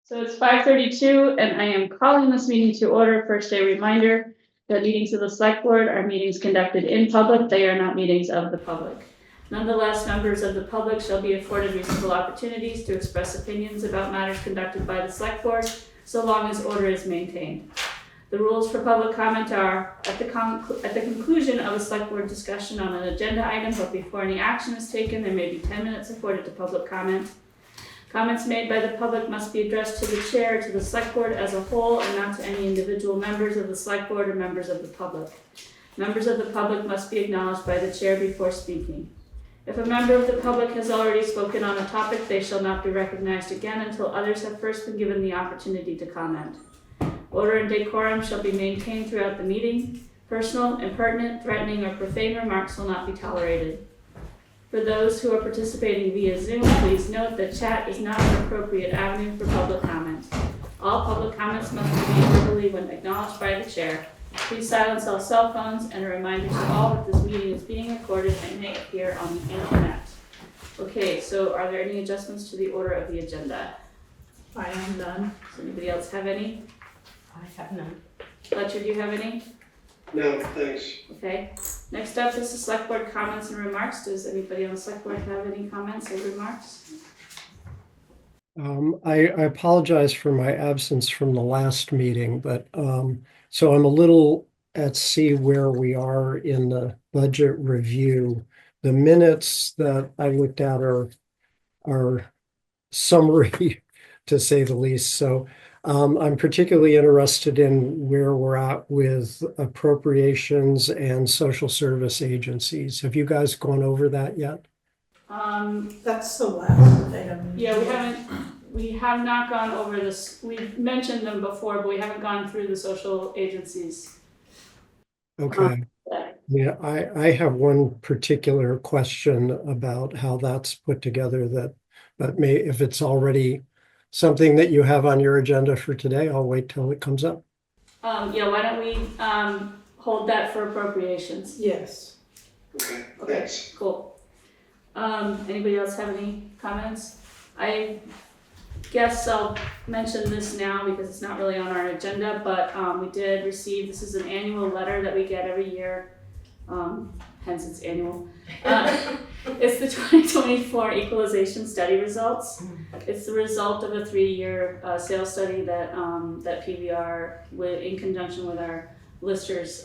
So it's 5:32 and I am calling this meeting to order. First, a reminder that meetings of the select board are meetings conducted in public. They are not meetings of the public. Nonetheless, members of the public shall be afforded reasonable opportunities to express opinions about matters conducted by the select board, so long as order is maintained. The rules for public comment are at the conclusion of a select board discussion on an agenda item, but before any action is taken, there may be 10 minutes afforded to public comment. Comments made by the public must be addressed to the chair, to the select board as a whole, and not to any individual members of the select board or members of the public. Members of the public must be acknowledged by the chair before speaking. If a member of the public has already spoken on a topic, they shall not be recognized again until others have first been given the opportunity to comment. Order and decorum shall be maintained throughout the meeting. Personal, impertinent, threatening, or profane remarks will not be tolerated. For those who are participating via Zoom, please note that chat is not an appropriate avenue for public comment. All public comments must be made verbally when acknowledged by the chair. Please silence all cell phones, and a reminder to all that this meeting is being recorded and may appear on the internet. Okay, so are there any adjustments to the order of the agenda? I am none. Does anybody else have any? I have none. Fletcher, do you have any? No, thanks. Okay. Next up is the select board comments and remarks. Does anybody on the select board have any comments or remarks? I apologize for my absence from the last meeting, but so I'm a little at sea where we are in the budget review. The minutes that I looked at are summary, to say the least. So I'm particularly interested in where we're at with appropriations and social service agencies. Have you guys gone over that yet? That's the last item. Yeah, we have not gone over this. We've mentioned them before, but we haven't gone through the social agencies. Okay. Yeah, I have one particular question about how that's put together but if it's already something that you have on your agenda for today, I'll wait till it comes up. Yeah, why don't we hold that for appropriations? Yes. Okay, Okay, thanks. cool. Anybody else have any comments? I guess I'll mention this now because it's not really on our agenda, but we did receive, this is an annual letter that we get every year, hence it's annual. It's the 2024 equalization study results. It's the result of a 3-year sales study that PBR, in conjunction with our listers,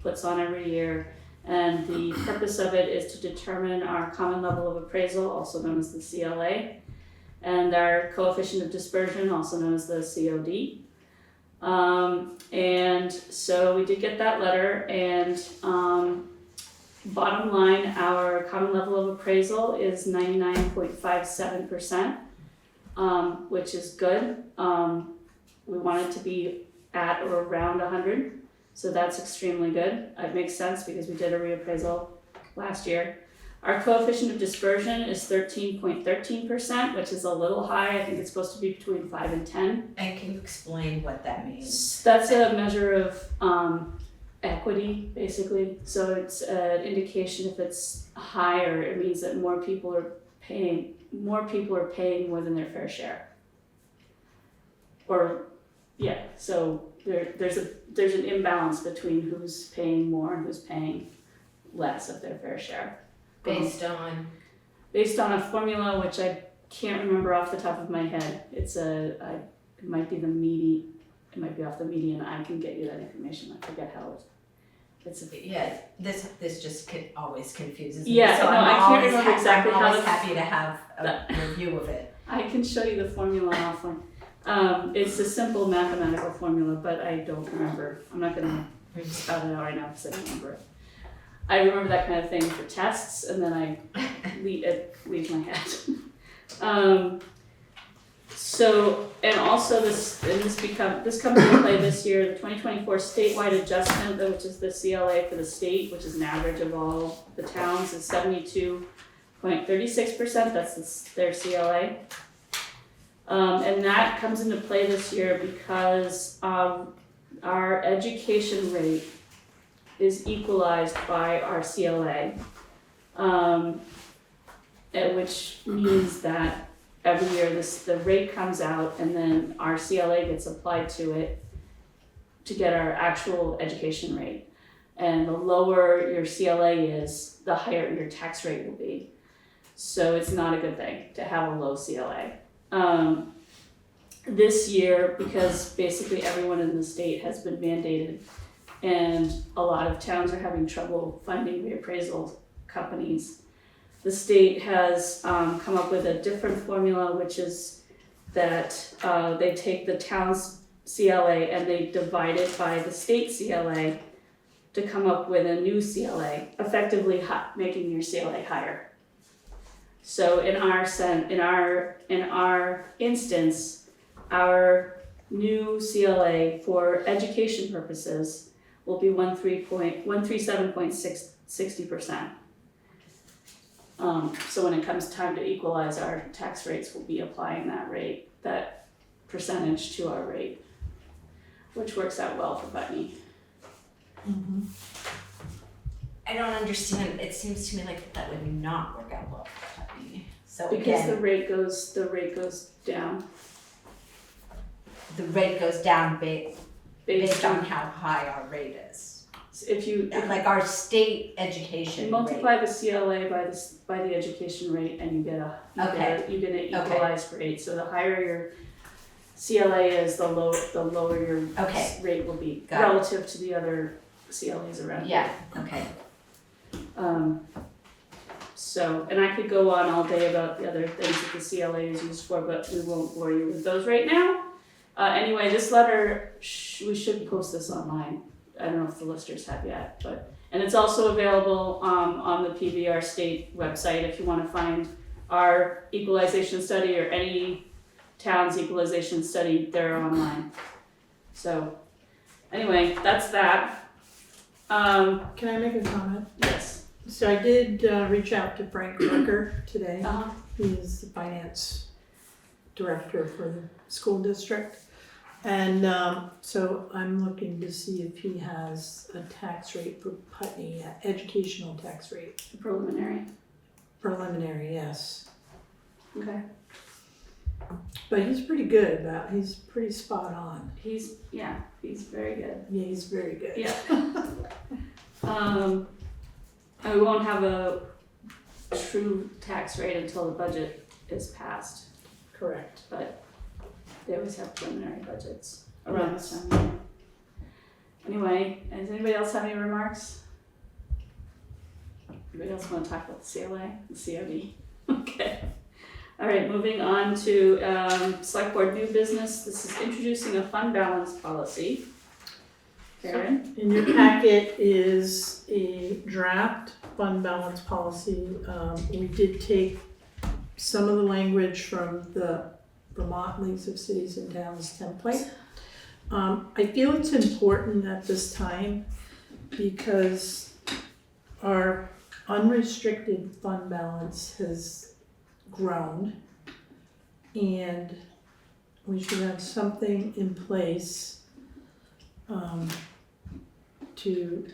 puts on every year. And the purpose of it is to determine our common level of appraisal, also known as the CLA, and our coefficient of dispersion, also known as the COD. And so we did get that letter, and bottom line, our common level of appraisal is 99.57%, which is good. We want it to be at or around 100, so that's extremely good. It makes sense because we did a reappraisal last year. Our coefficient of dispersion is 13.13%, which is a little high. I think it's supposed to be between 5 and 10. And can you explain what that means? That's a measure of equity, basically. So it's an indication if it's higher, it means that more people are paying more than their fair share. Or, yeah, so there's an imbalance between who's paying more and who's paying less of their fair share. Based on a formula which I can't remember off the top of my head. It might be the median. It might be off the median. I can get you that information. I forget how it's. This just always confuses me. Yeah, so no, I can't remember exactly how. I'm always happy to have a review of it. I can show you the formula offline. It's a simple mathematical formula, but I don't remember. I'm not gonna spout it out right now because I don't remember it. I remember that kind of thing for tests, and then it leaves my head. So, and also this comes into play this year, the 2024 statewide adjustment, which is the CLA for the state, which is an average of all the towns, is 72.36%. That's their CLA. And that comes into play this year because our education rate is equalized by our CLA, which means that every year the rate comes out and then our CLA gets applied to it to get our actual education rate. And the lower your CLA is, the higher your tax rate will be. So it's not a good thing to have a low CLA. This year, because basically everyone in the state has been mandated and a lot of towns are having trouble finding reappraisal companies, the state has come up with a different formula, which is that they take the town's CLA and they divide it by the state CLA to come up with a new CLA, effectively making your CLA higher. So in our instance, our new CLA for education purposes will be 137.60%. So when it comes time to equalize, our tax rates will be applying that percentage to our rate, which works out well for Putney. Mm-hmm. I don't understand, it seems to me like that would not work out well for Putney. So Because again, the rate goes down the rate goes down based based on on, how high our rate is. if you Like our state education rate. multiply the CLA by the education rate and you get an equalized rate. So the higher your CLA is, the lower your Okay. rate will be Got it. relative to the other CLAs around. Yeah, okay. So, and I could go on all day about the other things that the CLA is used for, but we won't bore you with those right now. Anyway, this letter, we should post this online. I don't know if the listers have yet, and it's also available on the PBR state website if you want to find our equalization study or any town's equalization study, they're online. So, anyway, that's that. Can I make a comment? Yes. So I did reach out to Frank Rucker today. Uh-huh. He is the finance director for the school district. And so I'm looking to see if he has a tax rate for Putney, educational tax rate. Preliminary. Preliminary, yes. Okay. But he's pretty good he's pretty spot on. He's very good. Yeah, he's very good. Yeah. And we won't have a true tax rate until the budget is passed, Correct. but they always have preliminary budgets around this time. Anyway, does anybody else have any remarks? Anybody else want to talk about the CLA, the COD? Okay. All right, moving on to select board new business. This is introducing a fund balance policy. Karen? In your packet is a draft fund balance policy. We did take some of the language from the Vermont Leagues of Cities and Towns template. I feel it's important at this time because our unrestricted fund balance has grown and we should have something in place to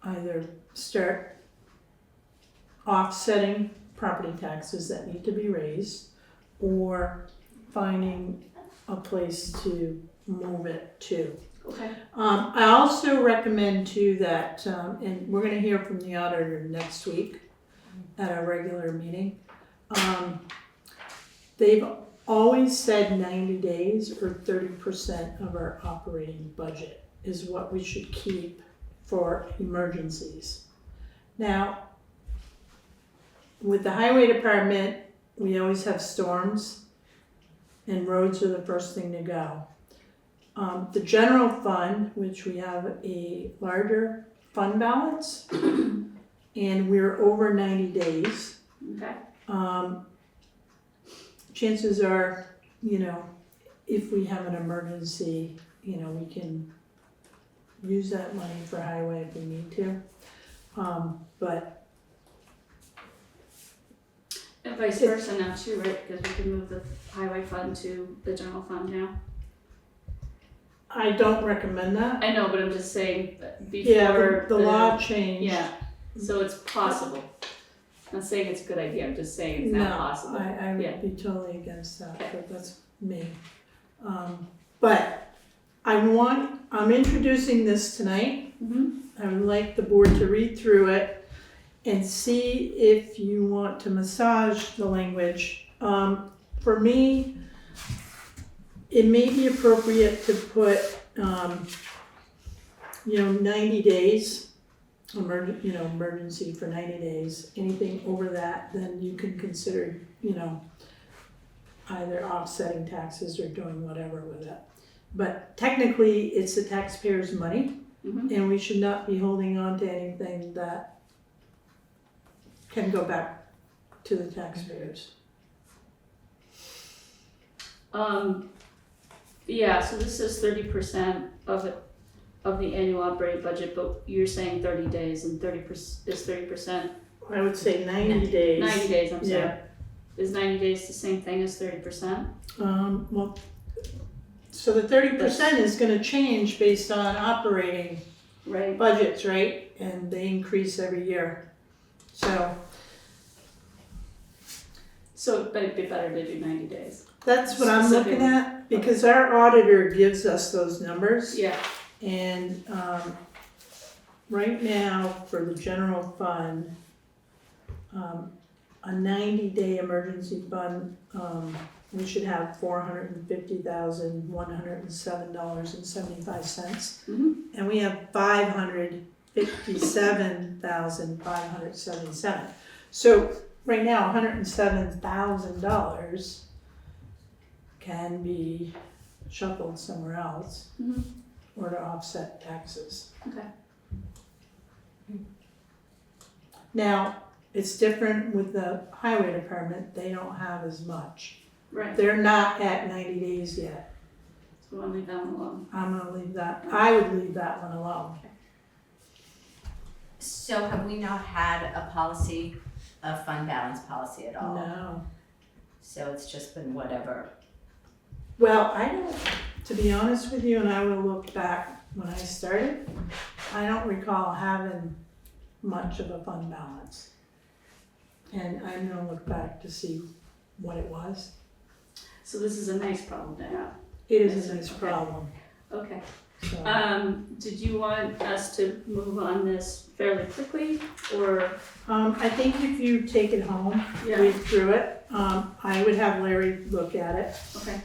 either start offsetting property taxes that need to be raised or finding a place to move it to. Okay. I also recommend too that, and we're gonna hear from the auditor next week at our regular meeting. They've always said 90 days or 30% of our operating budget is what we should keep for emergencies. Now, with the highway department, we always have storms and roads are the first thing to go. The general fund, which we have a larger fund balance and we're over 90 days. Okay. Chances are, if we have an emergency, we can use that money for highway if we need to. But And vice versa now too, right? Because we can move the highway fund to the general fund now. I don't recommend that. I know, but I'm just saying that before Yeah, the law changed. Yeah, so it's possible. not saying it's a good idea, I'm just saying it's No, not possible. I Yeah. would be totally against that, Okay. but that's me. But I'm introducing this tonight. Mhm. I would like the board to read through it and see if you want to massage the language. For me, it may be appropriate to put, 90 days, emergency for 90 days. Anything over that, then you can consider, either offsetting taxes or doing whatever with it. But technically, it's the taxpayers' money, Mhm. and we should not be holding on to anything that can go back to the taxpayers. Yeah, so this is 30% of it, of the annual operating budget, but you're saying 30 days and 30% is 30%, I would say 90 days. 90 days, I'm sorry. Yeah. Is 90 days the same thing as 30%? Well, so the 30% is gonna change based on operating Right, budgets, right? And they increase every year. So but it'd be better to do 90 days. that's what I'm looking Specifically. at, because our auditor gives us those numbers. Yeah, And, right now, for the general fund, a 90-day emergency fund, we should have $450,107.75. Mhm. And we have $557,577. So right now, $107,000 can be shuffled somewhere else Mhm. or to offset taxes. Okay. Now, it's different with the highway department, they don't have as much. Right, They're not at 90 days yet. so we'll leave that one alone. I'm gonna leave that, I would leave that one alone. So have we not had a policy, a fund balance policy at all? No. So it's just been whatever. Well, I don't, to be honest with you, and I will look back when I started, I don't recall having much of a fund balance. And I'm gonna look back to see what it was. So this is a nice problem to have. It is a nice Okay. problem, Okay. so. Did you want us to move on this fairly quickly, or? I think if you take it home, read through it, I would have Larry look at it. Okay,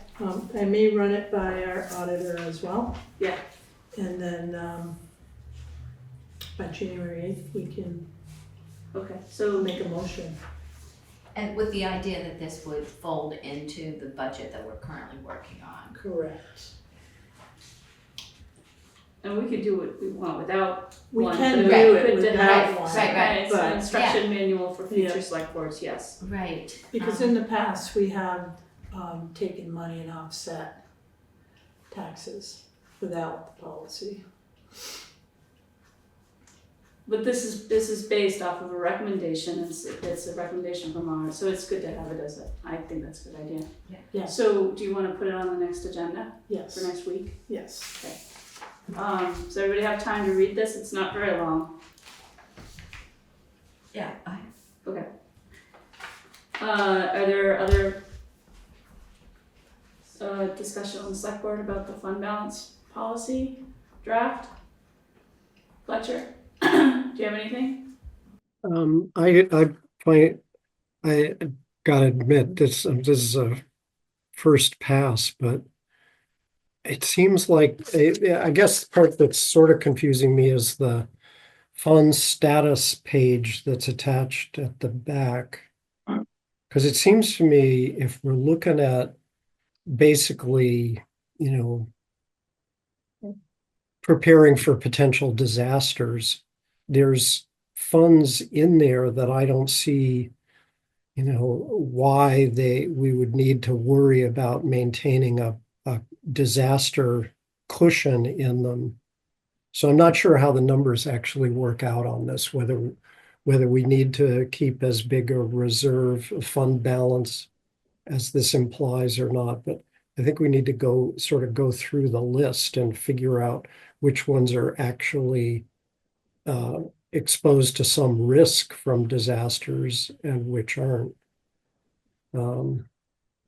I may run it by our auditor as well. Yeah. And then, by January 8th, we can okay, so, make a motion. And with the idea that this would fold into the budget that we're currently working on. Correct. and we could do what we want without We one. can but do we it could without deny- one. Right, It's an but- instruction manual for Yeah. future select boards, yes. Right. Because in the past, we have, taken money and offset taxes without the policy. But this is based off of a recommendation, it's a recommendation from our, so it's good to have it as a, I think that's a good idea. Yeah. So do you wanna put it on the next agenda for Yes, next week? yes. Does everybody have time to read this? It's not very long. Yeah. Are there other discussion on the select board about the fund balance policy draft? Fletcher, do you have anything? I find, I gotta admit, this is a first pass, but it seems like, I guess the part that's sort of confusing me is the fund status page that's attached at the back. Because it seems to me if we're looking at basically, preparing for potential disasters, there's funds in there that I don't see, why we would need to worry about maintaining a disaster cushion in them. So I'm not sure how the numbers actually work out on this, whether we need to keep as big a reserve fund balance as this implies or not. But I think we need to go through the list and figure out which ones are actually exposed to some risk from disasters and which aren't.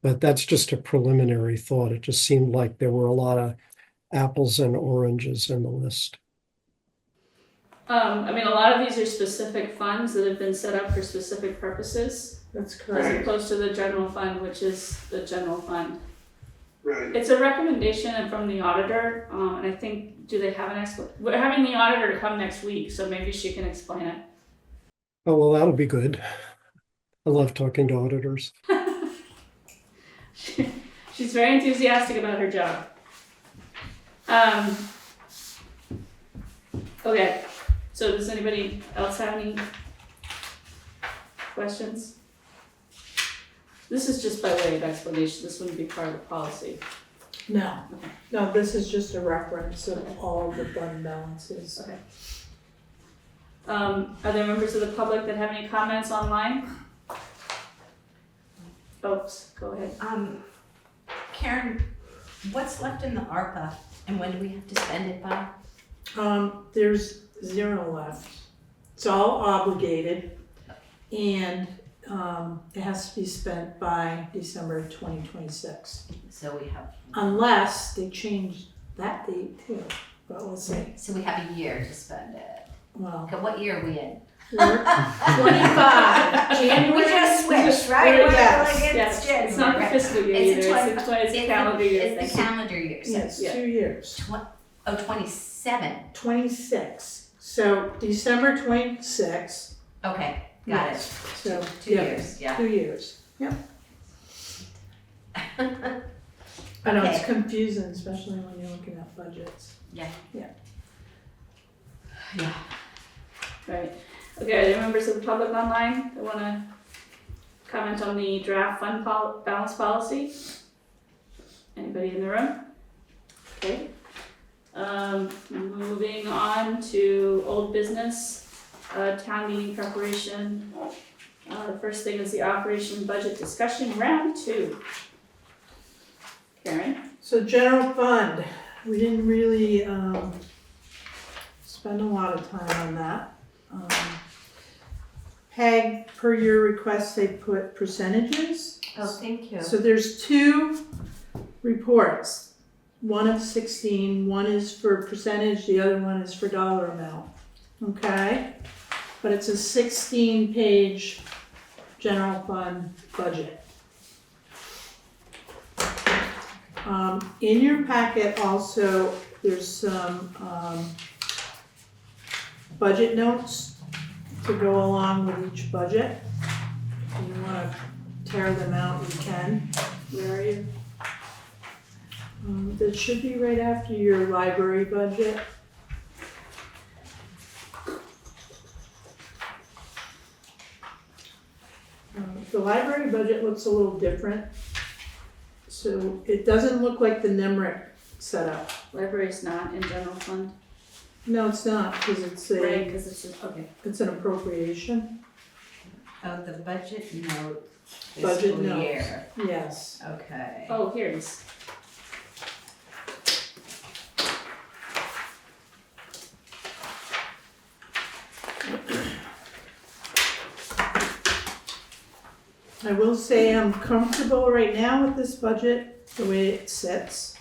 But that's just a preliminary thought. It just seemed like there were a lot of apples and oranges in the list. I mean, a lot of these are specific funds that have been set up for specific purposes, That's as correct. opposed to the general fund, which is the general fund. Right. It's a recommendation from the auditor, and I think, do they have an we're having the auditor come next week, so maybe she can explain it. Oh, well, that'll be good. I love talking to auditors. She's very enthusiastic about her job. Okay, so does anybody else have any questions? This is just by way of explanation, this wouldn't be part of the policy. No, Okay. no, this is just a reference of all the fund balances. Okay. Are there members of the public that have any comments online? Oops, go ahead. Karen, what's left in the ARPA and when do we have to spend it by? There's 0 left. It's all obligated and it has to be spent by December 2026. So we have, Unless they change that date too, but we'll see. so we have a year to spend it. Well, Okay, what year are we in? we're 25, January. We just switched, right? Yes, We're like, Yes, January, it's not the right? fiscal year It's either, a it's a calendar year It's thing. the calendar year, so Yes, Yeah. 2 years. 27. 26. So December 26. Okay, got it. So, 2 yeah, years, yeah. 2 years. Yep. I know it's Okay. confusing, especially when you're looking at budgets. Yeah. Yeah. Yeah. Right, okay, are there members of the public online that wanna comment on the draft fund balance policy? Anybody in the room? Okay. Moving on to old business, town meeting preparation. The first thing is the operation budget discussion, round 2. Karen? So general fund, we didn't really spend a lot of time on that. Peg, per your request, they put percentages. Oh, thank you. So there's 2 reports, one of 16, one is for percentage, the other one is for dollar amount, okay? But it's a 16-page general fund budget. In your packet also, there's some budget notes to go along with each budget. If you wanna tear them out, you can. Where are you? That should be right after your library budget. The library budget looks a little different. So it doesn't look like the NEMRIC setup. Library's not in general fund, No, it's not, because it's right, a, cause it's just, okay. it's an appropriation. Oh, the budget note Budget fiscal notes. year. Yes. Okay. Oh, here it is. I will say I'm comfortable right now with this budget, the way it sits.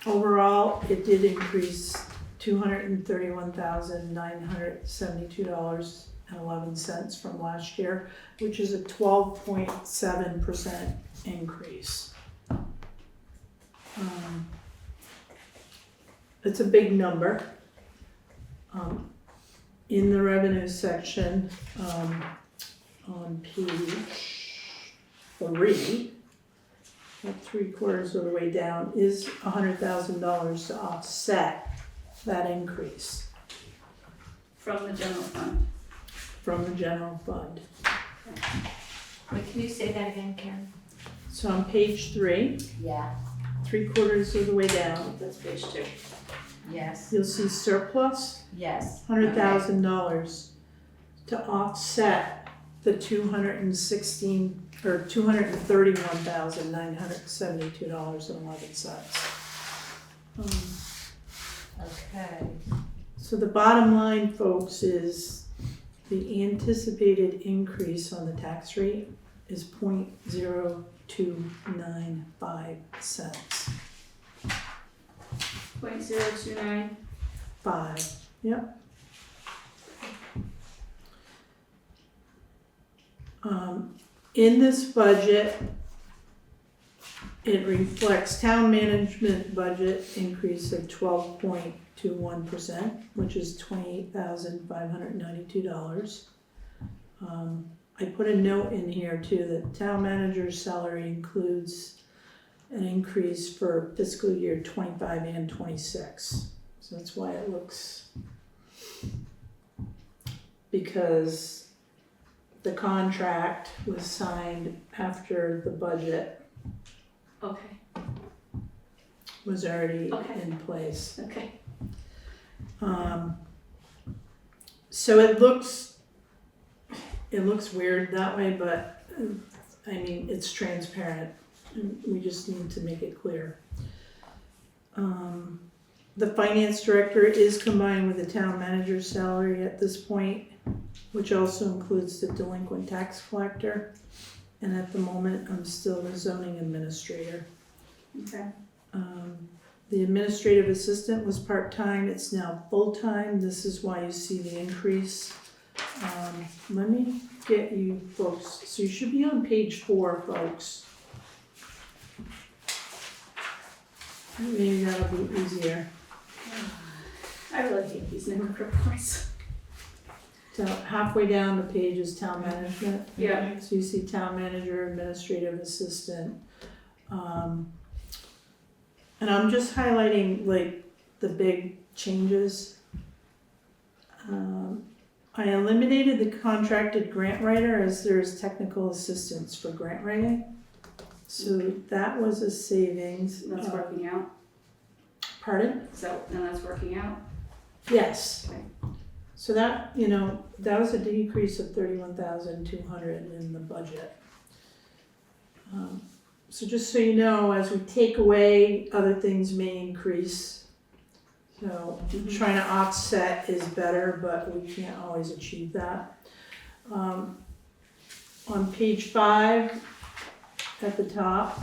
Overall, it did increase $231,972.11 from last year, which is a 12.7% increase. It's a big number. In the revenue section, on page 3, about 3/4 of the way down, is $100,000 to offset that increase From the general fund. from the general fund. Wait, can you say that again, Karen? So on page 3, Yeah. 3/4 of the way down, That's page 2. Yes. you'll see surplus, Yes. $100,000 to offset the $231,972.11. Okay. So the bottom line, folks, is the anticipated increase on the tax rate is 0.0295 cents. 0.029. 5, yep. In this budget, it reflects town management budget increase of 12.21%, which is $28,592. I put a note in here too that town manager's salary includes an increase for fiscal year 25 and 26. So that's why it looks, because the contract was signed after the budget Okay, was already Okay. in place. okay. So it looks weird that way, but I mean, it's transparent. And we just need to make it clear. The finance director is combined with the town manager's salary at this point, which also includes the delinquent tax collector. And at the moment, I'm still the zoning administrator. Okay. The administrative assistant was part-time, it's now full-time, this is why you see the increase. Let me get you folks, so you should be on page 4, folks. Maybe that'll be easier. I really hate these new reports. So halfway down the page is town management. Yeah. So you see town manager, administrative assistant. And I'm just highlighting like the big changes. I eliminated the contracted grant writer as there's technical assistance for grant writing. So that was a savings. That's working out. Pardon? So, and that's working out. Yes. Okay. So that, that was a decrease of 31,200 in the budget. So just so you know, as we take away, other things may increase. So trying to offset is better, but we can't always achieve that. On page 5, at the top,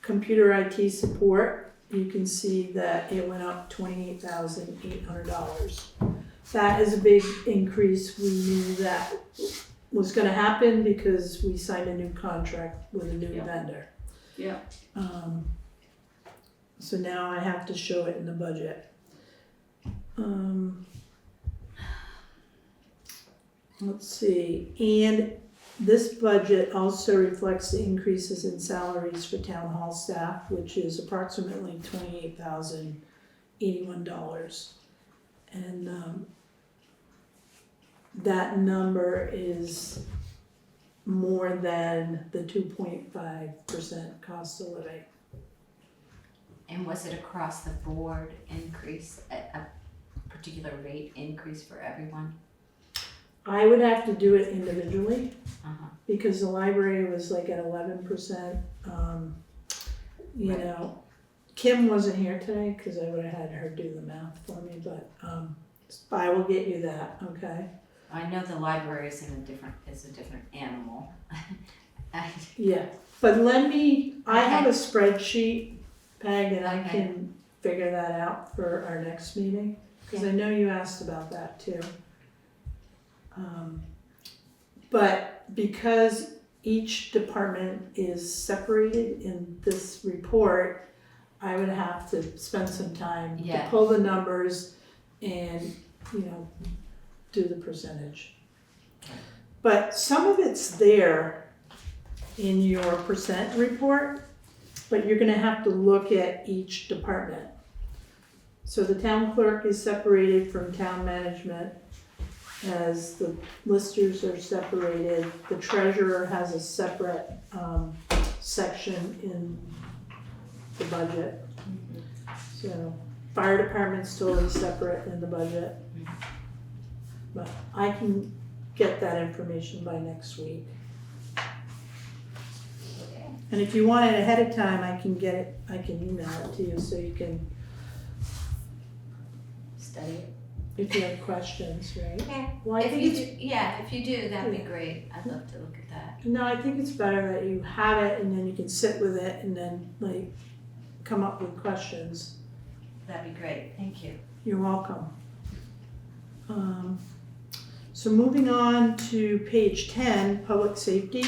computer IT support, you can see that it went up $28,800. That is a big increase. We knew that was gonna happen because we signed a new contract with a new Yeah. vendor. Yeah. So now I have to show it in the budget. Let's see, and this budget also reflects the increases in salaries for town hall staff, which is approximately $28,081. And that number is more than the 2.5% cost of living. And was it across the board increase, a particular rate increase for everyone? I would have to do it individually Uh-huh. because the library was like at 11%. Right. Kim wasn't here today because I would have had her do the math for me, but I will get you that, okay? I know the library is a different animal. Yeah, but I have a spreadsheet, Peg, and I Okay. can figure that out for our next meeting, because I know you asked about that too. But because each department is separated in this report, I would have to spend some time to Yeah. pull the numbers and, do the percentage. But some of it's there in your percent report, but you're gonna have to look at each department. So the town clerk is separated from town management, as the listers are separated. The treasurer has a separate section in the budget. So fire department's totally separate in the budget. But I can get that information by next week. And if you want it ahead of time, I can email it to you so you can study it. if you have questions, right? Okay. Well, I If think you it's, do, yeah, if you do, that'd be great. I'd love to look at that. no, I think it's better that you have it and then you can sit with it and then like come up with questions. That'd be great. Thank you. You're welcome. So moving on to page 10, public safety.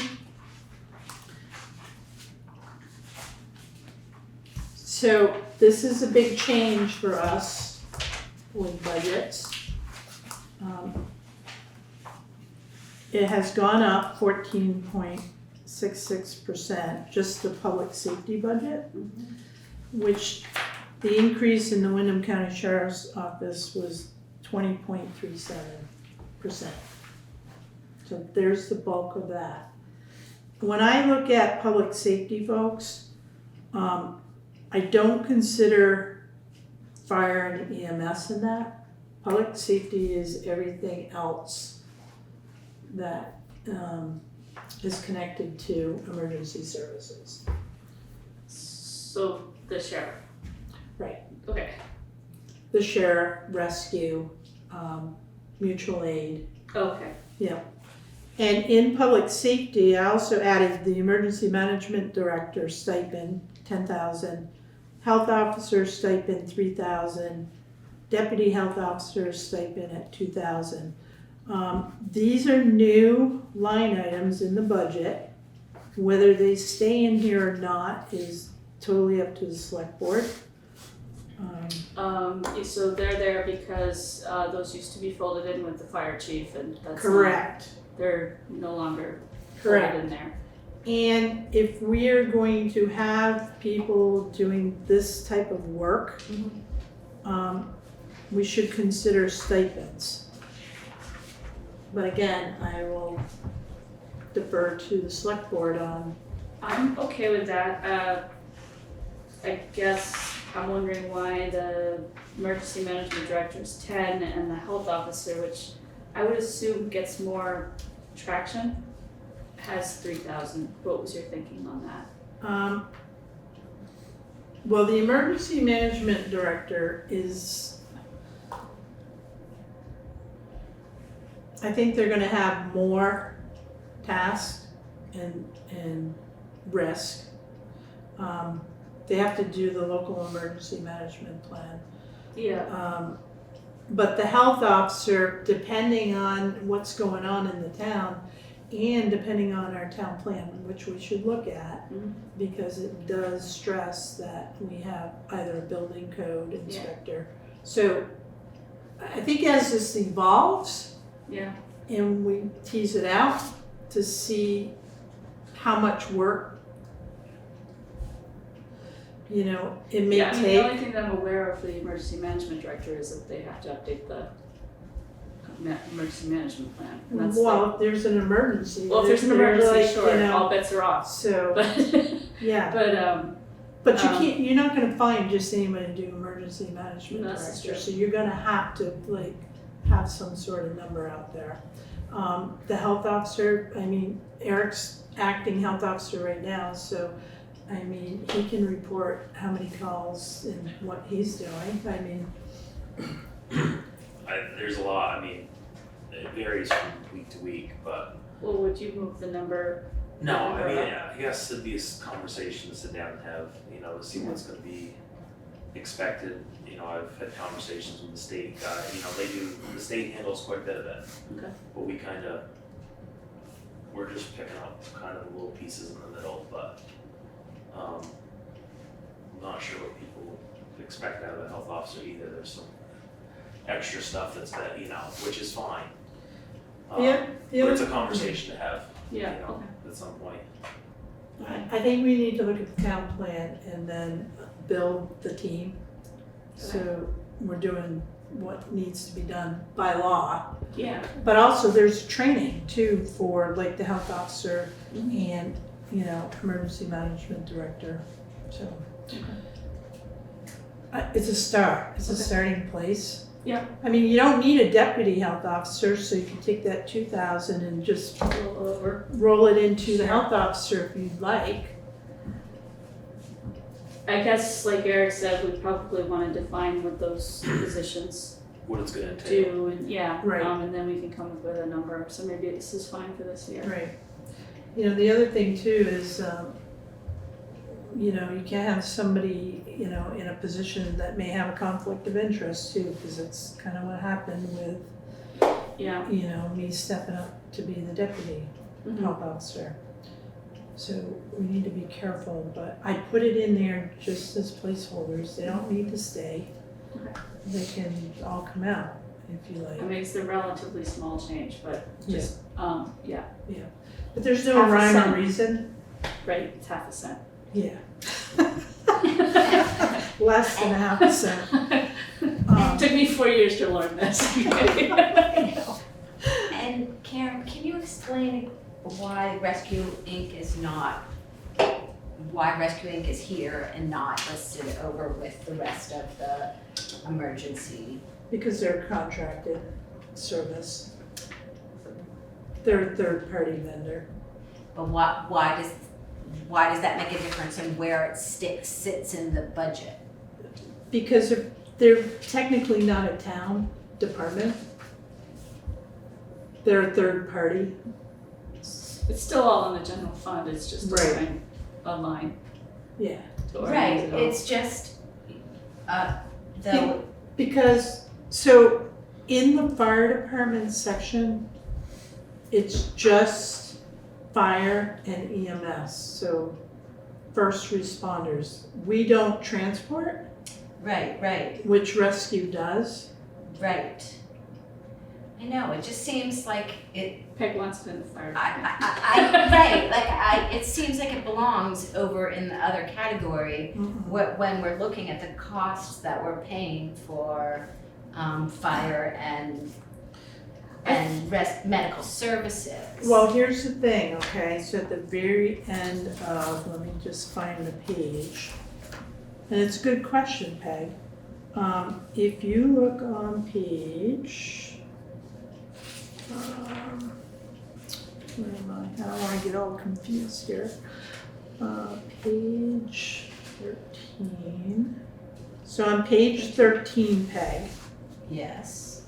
So this is a big change for us with budgets. It has gone up 14.66%, just the public safety budget, which the increase in the Wyndham County Sheriff's Office was 20.37%. So there's the bulk of that. When I look at public safety, folks, I don't consider fire and EMS in that. Public safety is everything else that is connected to emergency services. So the sheriff. Right. Okay. The sheriff, rescue, mutual aid. Okay. Yeah. And in public safety, I also added the emergency management director stipend, 10,000, health officer stipend, 3,000, deputy health officer stipend at 2,000. These are new line items in the budget. Whether they stay in here or not is totally up to the select board. So they're there because those used to be folded in with the fire chief, and that's Correct. they're no longer Correct. folded in there. And if we are going to have people doing this type of work, we should consider stipends. But again, I will defer to the select board on. I'm okay with that. I guess I'm wondering why the emergency management director is 10 and the health officer, which I would assume gets more traction, has 3,000. What was your thinking on that? Well, the emergency management director is, I think they're gonna have more tasks and risk. They have to do the local emergency management plan. Yeah. But the health officer, depending on what's going on in the town and depending on our town plan, which we should look at, because it does stress that we have either a building code inspector. So I think as this evolves Yeah. and we tease it out to see how much work, it may Yeah, I mean, the take. only thing that I'm aware of for the emergency management director is that they have to update the emergency management plan. And that's Well, if there's an emergency. well, if there's an they're emergency, like, sure, all bets are off. So, But yeah. but But you're not gonna find just anybody to do emergency management No, that's director, true. so you're gonna have to have some sort of number out there. The health officer, Eric's acting health officer right now, so, he can report how many calls and what he's doing, There's a lot, it varies from week to week, but well, would you move the number? no, I guess it'd be a conversation to sit down and have, to see what's gonna be expected. I've had conversations with the state guy, the state handles quite a bit of it. Okay. But we're just picking up kind of the little pieces in the middle, but, I'm not sure what people expect out of a health officer either. There's some extra stuff that's that, which is fine. Yeah, But it's a conversation to have, Yeah. Okay. at some point. I think we need to look at the town plan and then build the team. So we're doing what needs to be done by law. Yeah. But also there's training too for the health officer and, emergency management director, so. It's a start, it's a Okay. starting place. Yeah. You don't need a deputy health officer, so you can take that 2,000 and just Roll over. roll it into the Sure. health officer if you'd like. I guess, like Eric said, we probably want to define what those positions what it's gonna entail. do, and yeah. Right. And then we can come up with a number, so maybe this is fine for this year. Right. You know, the other thing too is, you know, you can't have somebody, you know, in a position that may have a conflict of interest too, because it's kind of what happened with, Yeah. you know, me stepping up to be the deputy Mhm. health officer. So we need to be careful, but I put it in there just as placeholders. They don't need to stay. Okay. They can all come out if you like. I mean, it's a relatively small change, but just, yeah, But there's no half a rhyme cent. or reason. right, it's half a cent. Yeah. Less than a half a cent. It took me 4 years to learn this. And Karen, can you explain why Rescue Inc. is not, why Rescue Inc. is here and not listed over with the rest of the emergency? Because they're a contracted service. They're a third-party vendor. But why does that make a difference in where it sits in the budget? Because they're technically not a town department. They're a third party. It's still all in the general fund, it's just Right. a line Yeah. to Right, organize it all. it's just, though, Because, so in the fire department section, it's just fire and EMS, so first responders. We don't transport, right, which rescue does. right. I know, it just seems like it, Peg wants it in the fire. right, like it seems like it belongs over in the other category when we're looking at the costs that we're paying for fire and medical services. Well, here's the thing, okay, so at the very end of, let me just find the page. And it's a good question, Peg. If you look on page, where am I? I don't wanna get all confused here. Page 13. So on page 13, Peg, Yes.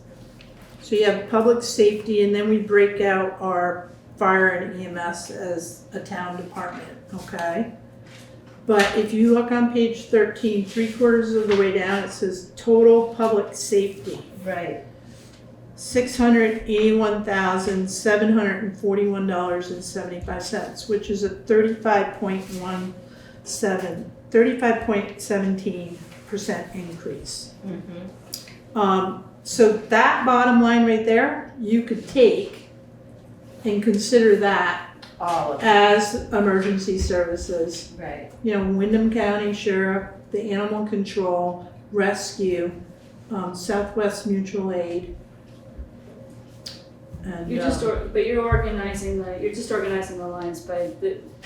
so you have public safety, and then we break out our fire and EMS as a town department, okay? But if you look on page 13, 3/4 of the way down, it says total public safety, Right. $681,741.75, which is a 35.17% increase. Mm-hmm. So that bottom line right there, you could take and consider that All of it, as emergency services. right. You know, Wyndham County Sheriff, the Animal Control, Rescue, Southwest Mutual Aid. And, You're just, but you're organizing the lines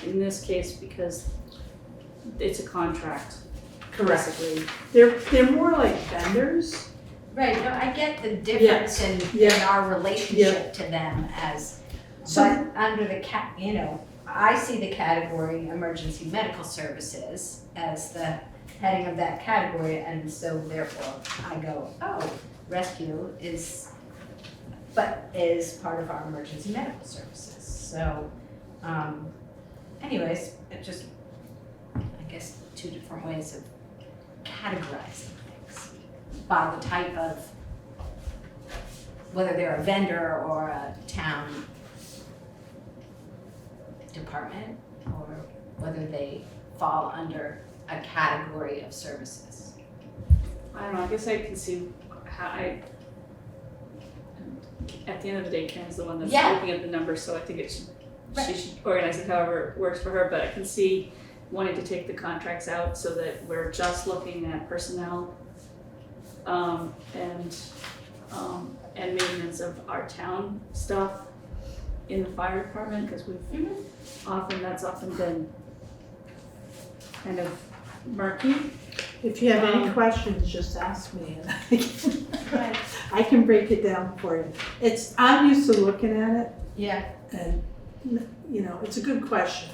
in this case, because it's a contract, correct. basically. They're more like vendors. Right, no, I get the difference in our relationship to them as, So- but under the I see the category emergency medical services as the heading of that category, and so therefore I go, oh, rescue is part of our emergency medical services, so, anyways, it just, I guess, two different ways of categorizing things by the type of, whether they're a vendor or a town department, or whether they fall under a category of services. I don't know, I guess I can see how at the end of the day, Karen's the one that's Yeah. looking at the numbers, so I think she Right. should organize it however it works for her, but I can see wanting to take the contracts out so that we're just looking at personnel, and maintenance of our town stuff in the fire department, because that's often been kind of murky. If you have any questions, just ask me and I can break it down for you. I'm used to looking at it, Yeah. and, you know, it's a good question.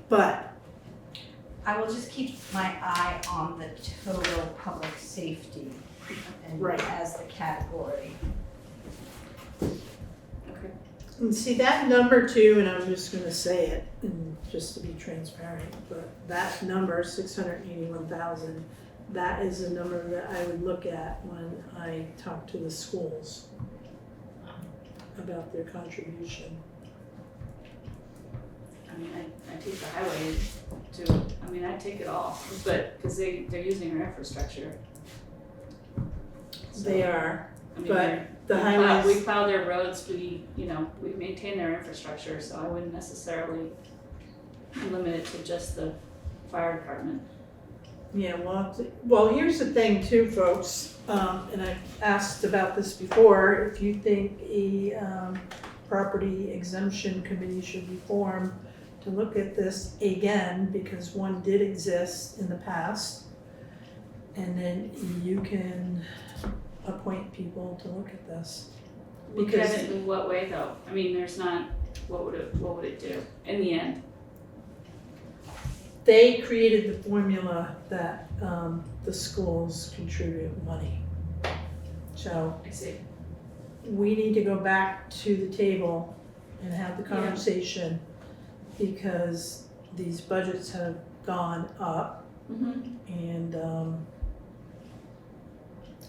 But, I will just keep my eye on the total public safety and Right. as the category. Okay. And see, that number too, and I'm just gonna say it, and just to be transparent, but that number, 681,000, that is a number that I would look at when I talk to the schools about their contribution. I mean, I take the highway to, I mean, I take it all, but, cause they're using our infrastructure. So, They are, I mean, but they're- the we highways, plow their roads, we maintain their infrastructure, so I wouldn't necessarily limit it to just the fire department. yeah, well, here's the thing too, folks, and I've asked about this before, if you think a, property exemption committee should be formed to look at this again, because one did exist in the past. And then you can appoint people to look at this. Look at Because- it in what way though? I mean, there's not, what would it do in the end? They created the formula that, the schools contribute money. So I see. we need to go back to the table and have the Yeah. conversation, because these budgets have gone up. Mm-hmm.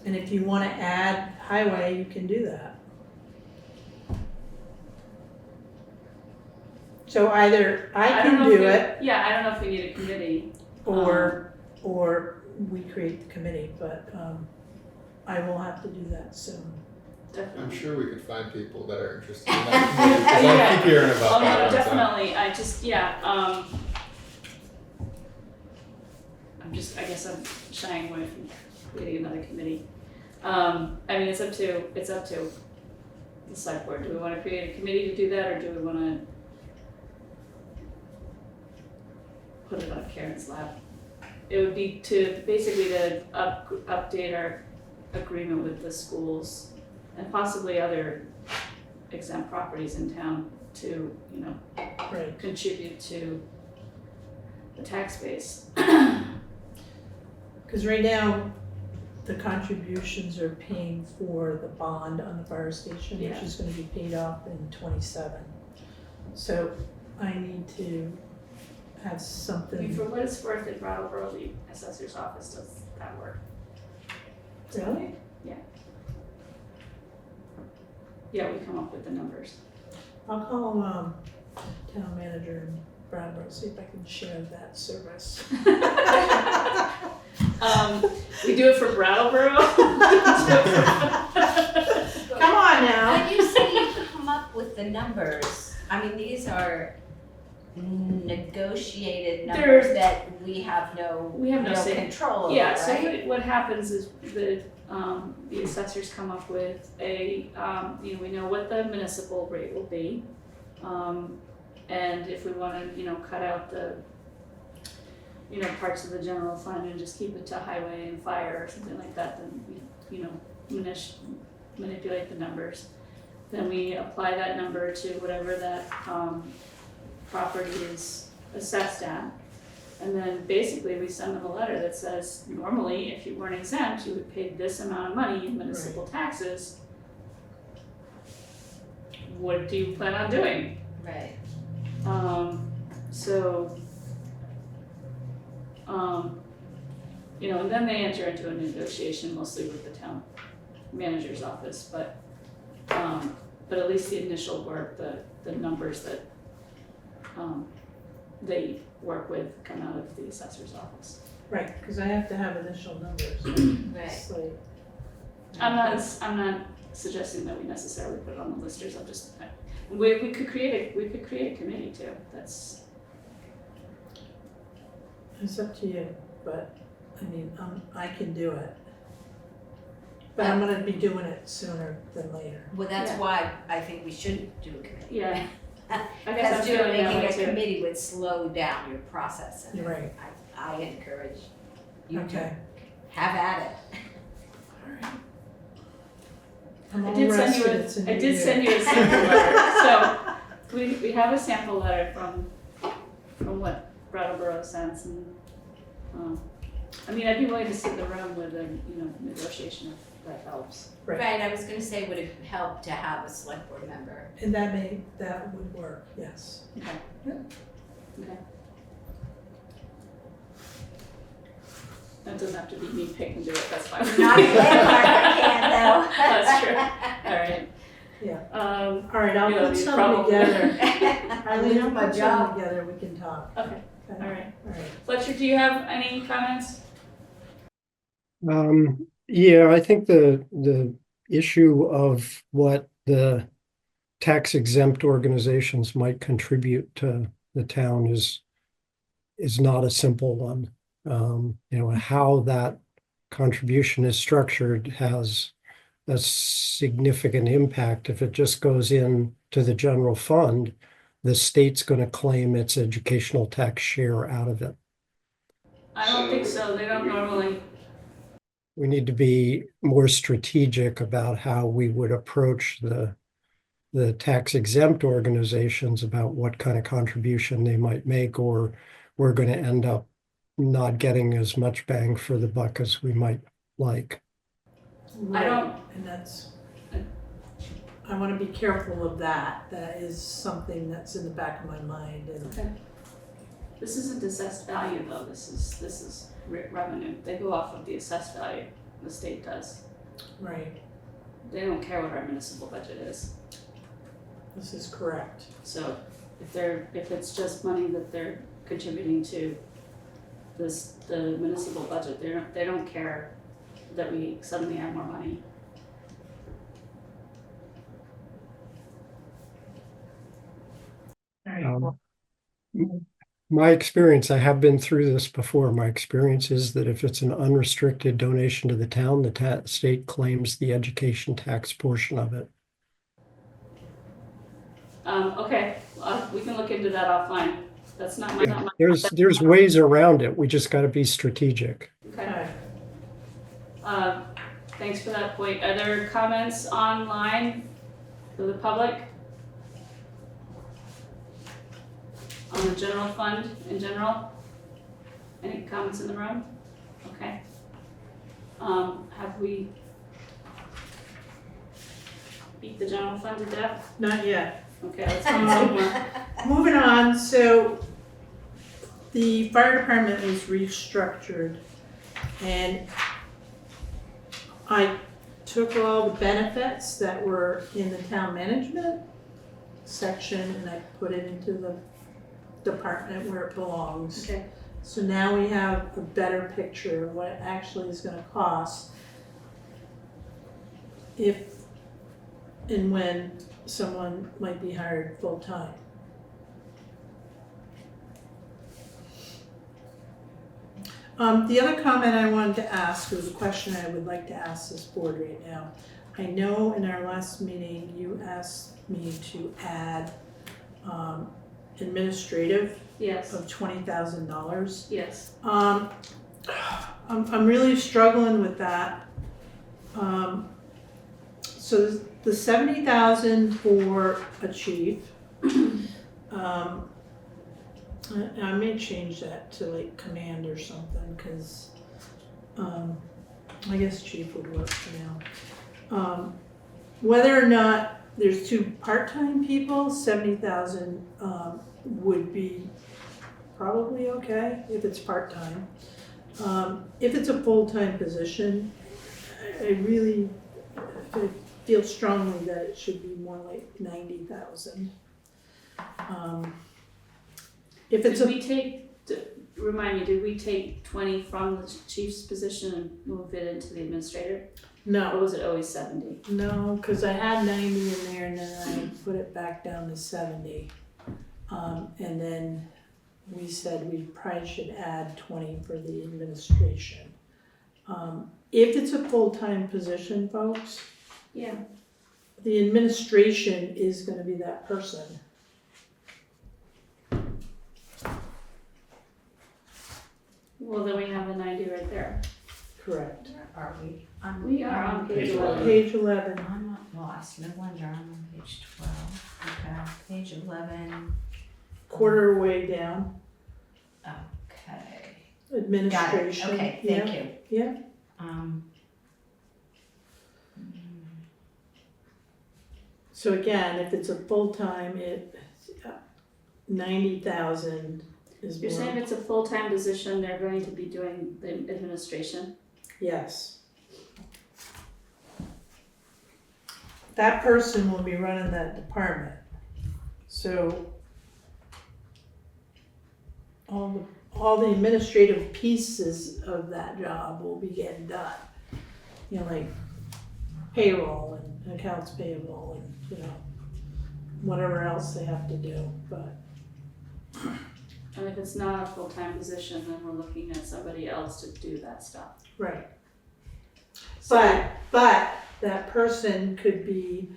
And if you wanna add highway, you can do that. So either I don't can know if do we- it, Yeah, I don't know if we need a committee. or we create the committee, but, I will have to do that soon. Definitely. I'm sure we could find people that are interested in that community, 'cause I keep hearing about Oh, that no, all the time. definitely, I just, I guess I'm shying away from creating another committee. I mean, it's up to the select board. Do we wanna create a committee to do that, or do we wanna put it on Karen's lap? It would be basically to update our agreement with the schools and possibly other exempt properties in town to, Right. contribute to the tax base. Cause right now, the contributions are paying for the bond on the fire station, which Yeah. is gonna be paid off in 27. So I need to have I mean, something, for what it's worth, in Brattleboro, the assessor's office does that work. really? Yeah, we come up with the numbers. I'll call, town manager in Brattleboro, see if I can share that service. We do it for Brattleboro. Come on now. When you say you come up with the numbers, I mean, these are negotiated numbers They're- that we have no say. control over, Yeah, so right? what happens is the assessors come up with a, we know what the municipal rate will be. And if we wanna, cut out the, parts of the general fund and just keep it to highway and fire or something like that, then we, manipulate the numbers. Then we apply that number to whatever that, property is assessed at. And then basically we send them a letter that says, normally, if you weren't exempt, you would pay this amount of money in municipal taxes. What do you plan on doing? Right. And then they enter into a negotiation mostly with the town manager's office, but at least the initial work, the numbers that, they work with come out of the assessor's office. Right, cause I have to have initial numbers. Right. It's like, I'm not suggesting that we necessarily put it on the listers, I'm just, we could create a committee too, that's, it's up to you, but, I mean, I can do it. But I'm gonna be doing it sooner than later. Well, that's Yeah. why I think we shouldn't do a committee. yeah. I guess I'm Because feeling that making way a too. committee would slow down your process, and You're right. I encourage you to Okay. have at it. I'm I all did send you rested, it's a new I did year. send you a sample letter, so we have a sample letter from what Brattleboro sends and, I mean, I'd be willing to sit in the room with a, negotiation of that helps. Right, I was gonna say, would it help to have a select board member? And that would work, yes. Okay. That doesn't have to be me picking do it, that's fine. Not if Landmark can though. That's true. All right. Yeah. All right, I'll Yeah, put you something probably- together. Eileen, That's I'll my put job. something together, we can talk. Okay, Okay? all right. All right. Fletcher, do you have any comments? Yeah, I think the issue of what the tax exempt organizations might contribute to the town is not a simple one. How that contribution is structured has a significant impact. If it just goes in to the general fund, the state's going to claim its educational tax share out of it. I don't think so, they don't normally. We need to be more strategic about how we would approach the tax exempt organizations about what kind of contribution they might make, or we're going to end up not getting as much bang for the buck as we might like. I don't- And that's, I want to be careful of that. That is something that's in the back of my mind and. Okay. This isn't assessed value though, this is revenue, they go off of the assessed value, the state does. Right, They don't care what our municipal budget is. this is correct. So if it's just money that they're contributing to the municipal budget, they don't care that we suddenly have more money. All right, Um, My experience, I have been through this before. My experience is that if it's an unrestricted donation to the town, the state claims the education tax portion of it. Okay, we can look into that offline. That's not my. There's ways around it. We just got to be strategic. Okay. Thanks for that point. Are there comments online for the public? On the general fund in general? Any comments in the room? Okay. Have we beat the general fund to death? Not yet. Okay, let's go somewhere. Moving on, so the fire department was restructured and I took all the benefits that were in the town management section and I put it into the department where it belongs. Okay. So now we have a better picture of what it actually is gonna cost if and when someone might be hired full-time. The other comment I wanted to ask was a question I would like to ask this board right now. I know in our last meeting, you asked me to add administrative Yes, of $20,000. yes. I'm really struggling with that. So the 70,000 for a chief, I may change that to like command or something, cause, I guess chief would work for now. Whether or not there's two part-time people, 70,000, would be probably okay if it's part-time. If it's a full-time position, I really feel strongly that it should be more like 90,000. If it's Did we take, remind me, did we take 20 from the chief's position and move it into the administrator? Or no, was it always 70? no, cause I had 90 in there and then I put it back down to 70. And then we said we probably should add 20 for the administration. If it's a full-time position, folks, Yeah. the administration is gonna be that person. Well, then we have the 90 right there. Correct. Where are we? We are on page Page 11. Page 11. I'm not lost, no wonder I'm on page 12. Okay, page 11. Quarter way down, Okay. Got it, administration. okay, Yeah, thank you. Yeah, So again, if it's a full-time, 90,000 is You're saying more, if it's a full-time position, they're going to be doing the administration? yes. That person will be running that department, so all the administrative pieces of that job will be getting done. You know, like payroll and accounts payable and, you know, whatever else they have to do, but, And if it's not a full-time position, then we're looking at somebody else to do that stuff. right. So- But that person could be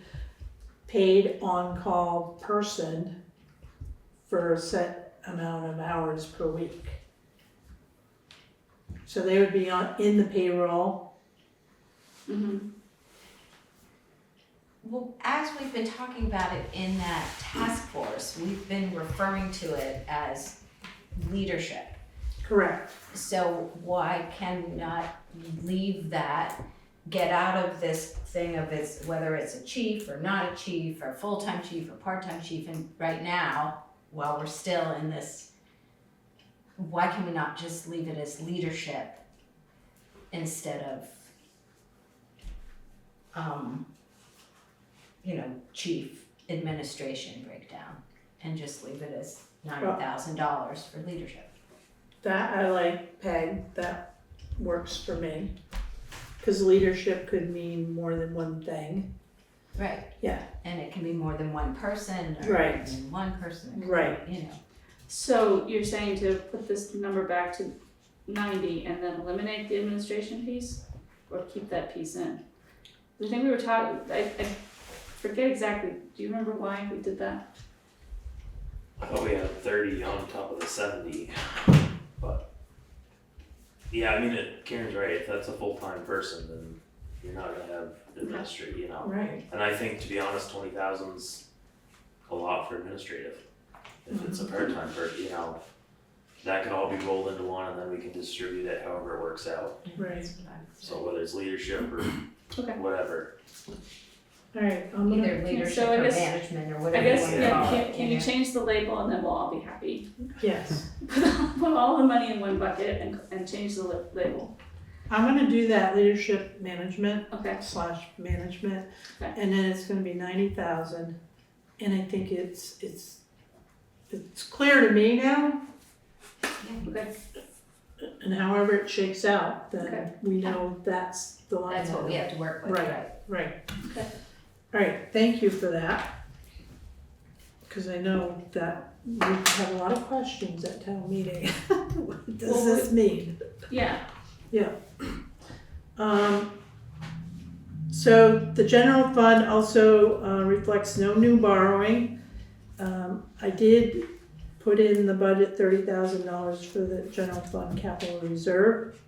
paid on-call person for a set amount of hours per week. So they would be in the payroll. Mhm. Well, as we've been talking about it in that task force, we've been referring to it as leadership. Correct. So why can we not leave that, get out of this thing of whether it's a chief or not a chief, or full-time chief or part-time chief, and right now, while we're still in this, why can we not just leave it as leadership instead of, chief administration breakdown, and just leave it as $90,000 for leadership? That I like, Peg, that works for me. Cause leadership could mean more than one thing. Right. Yeah. And it can be more than one person, or Right. more than one person, it can be, Right. So you're saying to put this number back to 90 and then eliminate the administration piece, or keep that piece in? The thing we were talking, I forget exactly, do you remember why we did that? I thought we had 30 on top of the 70, but yeah, I mean, Karen's right. If that's a full-time person, then you're not gonna have administrative, you know. Right. And I think, to be honest, 20,000's a lot for administrative. If it's a part-time person, you know, that could all be rolled into one, and then we can distribute it however it works out. Right. That's what I would say. So whether it's leadership or Okay. whatever. Alright, I'm gonna, Either leadership So I or guess- management or I whatever you guess, want to yeah, call it. can you change the label and then we'll all be happy? yes, Put all the money in one bucket and change the label. I'm gonna do that leadership management Okay, / management. Okay. And then it's gonna be 90,000, and I think it's clear to me now, okay, and however it shakes out, Okay. then we know that's the line. That's what we have to work with, Right. right? Right. Okay. Alright, thank you for that. Cause I know that we have a lot of questions at town meeting. What does Well, this mean? yeah, So the general fund also reflects no new borrowing. I did put in the budget $30,000 for the general fund capital reserve.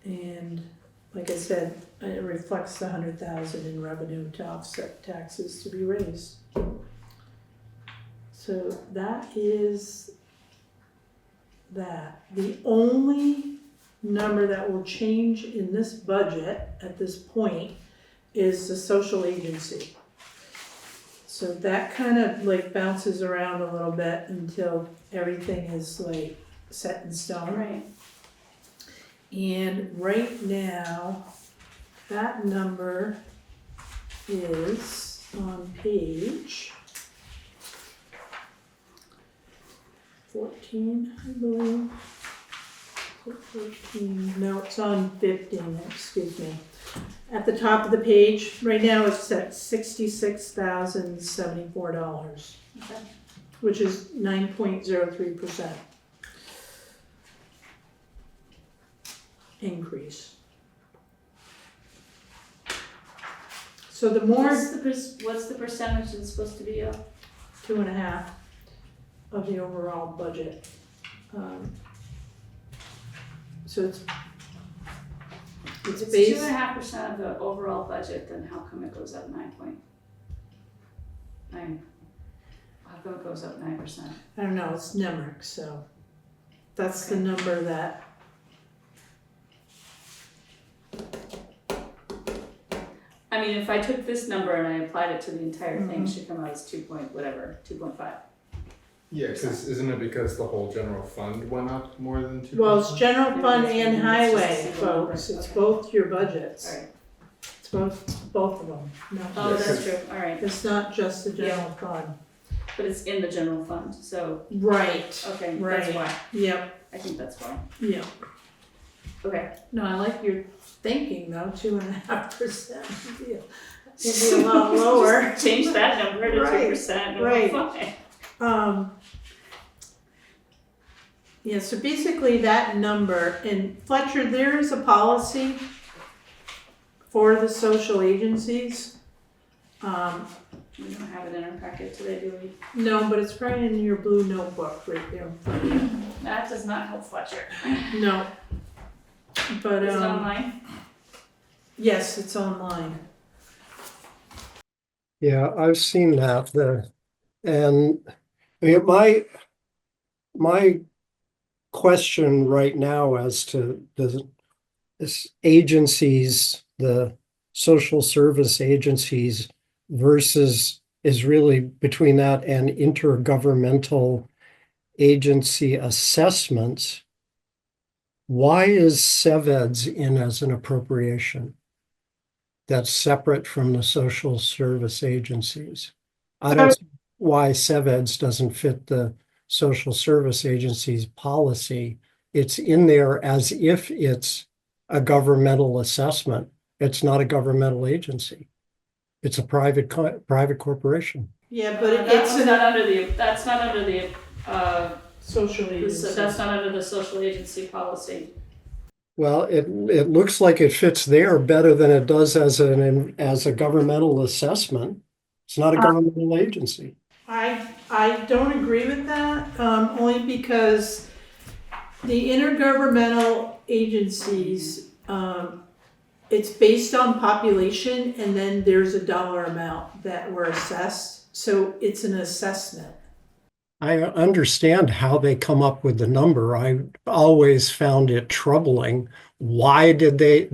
And like I said, it reflects the 100,000 in revenue to offset taxes to be raised. So that is that. The only number that will change in this budget at this point is the social agency. So that kind of like bounces around a little bit until everything is like set in stone. right. And right now, that number is on page 14, I believe. 14, no, it's on 15, excuse me. At the top of the page, right now it's at $66,074, Okay. which is 9.03% increase. So the more, What's the percentage it's supposed to be of? 2.5 of the overall budget. So it's If it's based, 2.5% of the overall budget, then how come it goes up 9.9? How come it goes up 9%? I don't know, it's NEMRIC, so that's the number that, I mean, if I took this number and I applied it to the entire thing, it should come out as 2.5. Yeah, because isn't it because the whole general fund went up more than 2%? Well, it's general fund Maybe and it's just a highway, single number. folks, it's Okay. both your budgets. Alright, It's both of them, oh, no, that's true, alright, it's not just the general fund. but it's in the general fund, so, Right, okay, that's Right. why, yep, I think that's why, yep. okay. No, I like your thinking though, 2.5%. It'd be a lot lower. Change that number to Right, 2% and right. we're fine. Yeah, so basically that number, and Fletcher, there is a policy for the social agencies. We don't have it in our packet today, do we? No, but it's probably in your blue notebook right there in front of you. That does not help Fletcher. No. But, Is it online? yes, it's online. Yeah, I've seen that. And I mean, my question right now as to this agencies, the social service agencies versus is really between that and intergovernmental agency assessments. Why is SEVEDS in as an appropriation that's separate from the social service agencies? I don't see why SEVEDS doesn't fit the social service agency's policy. It's in there as if it's a governmental assessment. It's not a governmental agency. It's a private corporation. Yeah, but That's it's not under the, social agency. that's not under the social agency policy. Well, it looks like it fits there better than it does as a governmental assessment. It's not a governmental agency. I don't agree with that, only because the intergovernmental agencies, it's based on population and then there's a dollar amount that were assessed, so it's an assessment. I understand how they come up with the number. I always found it troubling. Why did they